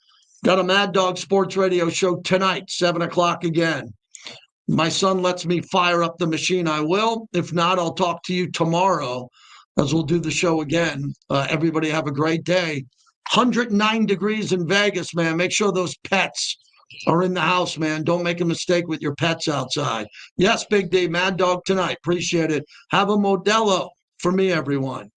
Got a Mad Dog Sports Radio show tonight, 7 o'clock again. My son lets me fire up the machine, I will. If not, I'll talk to you tomorrow as we'll do the show again. Everybody have a great day. 109 degrees in Vegas, man. Make sure those pets are in the house, man. Don't make a mistake with your pets outside. Yes, Big D, Mad Dog tonight. Appreciate it. Have a Modelo for me, everyone.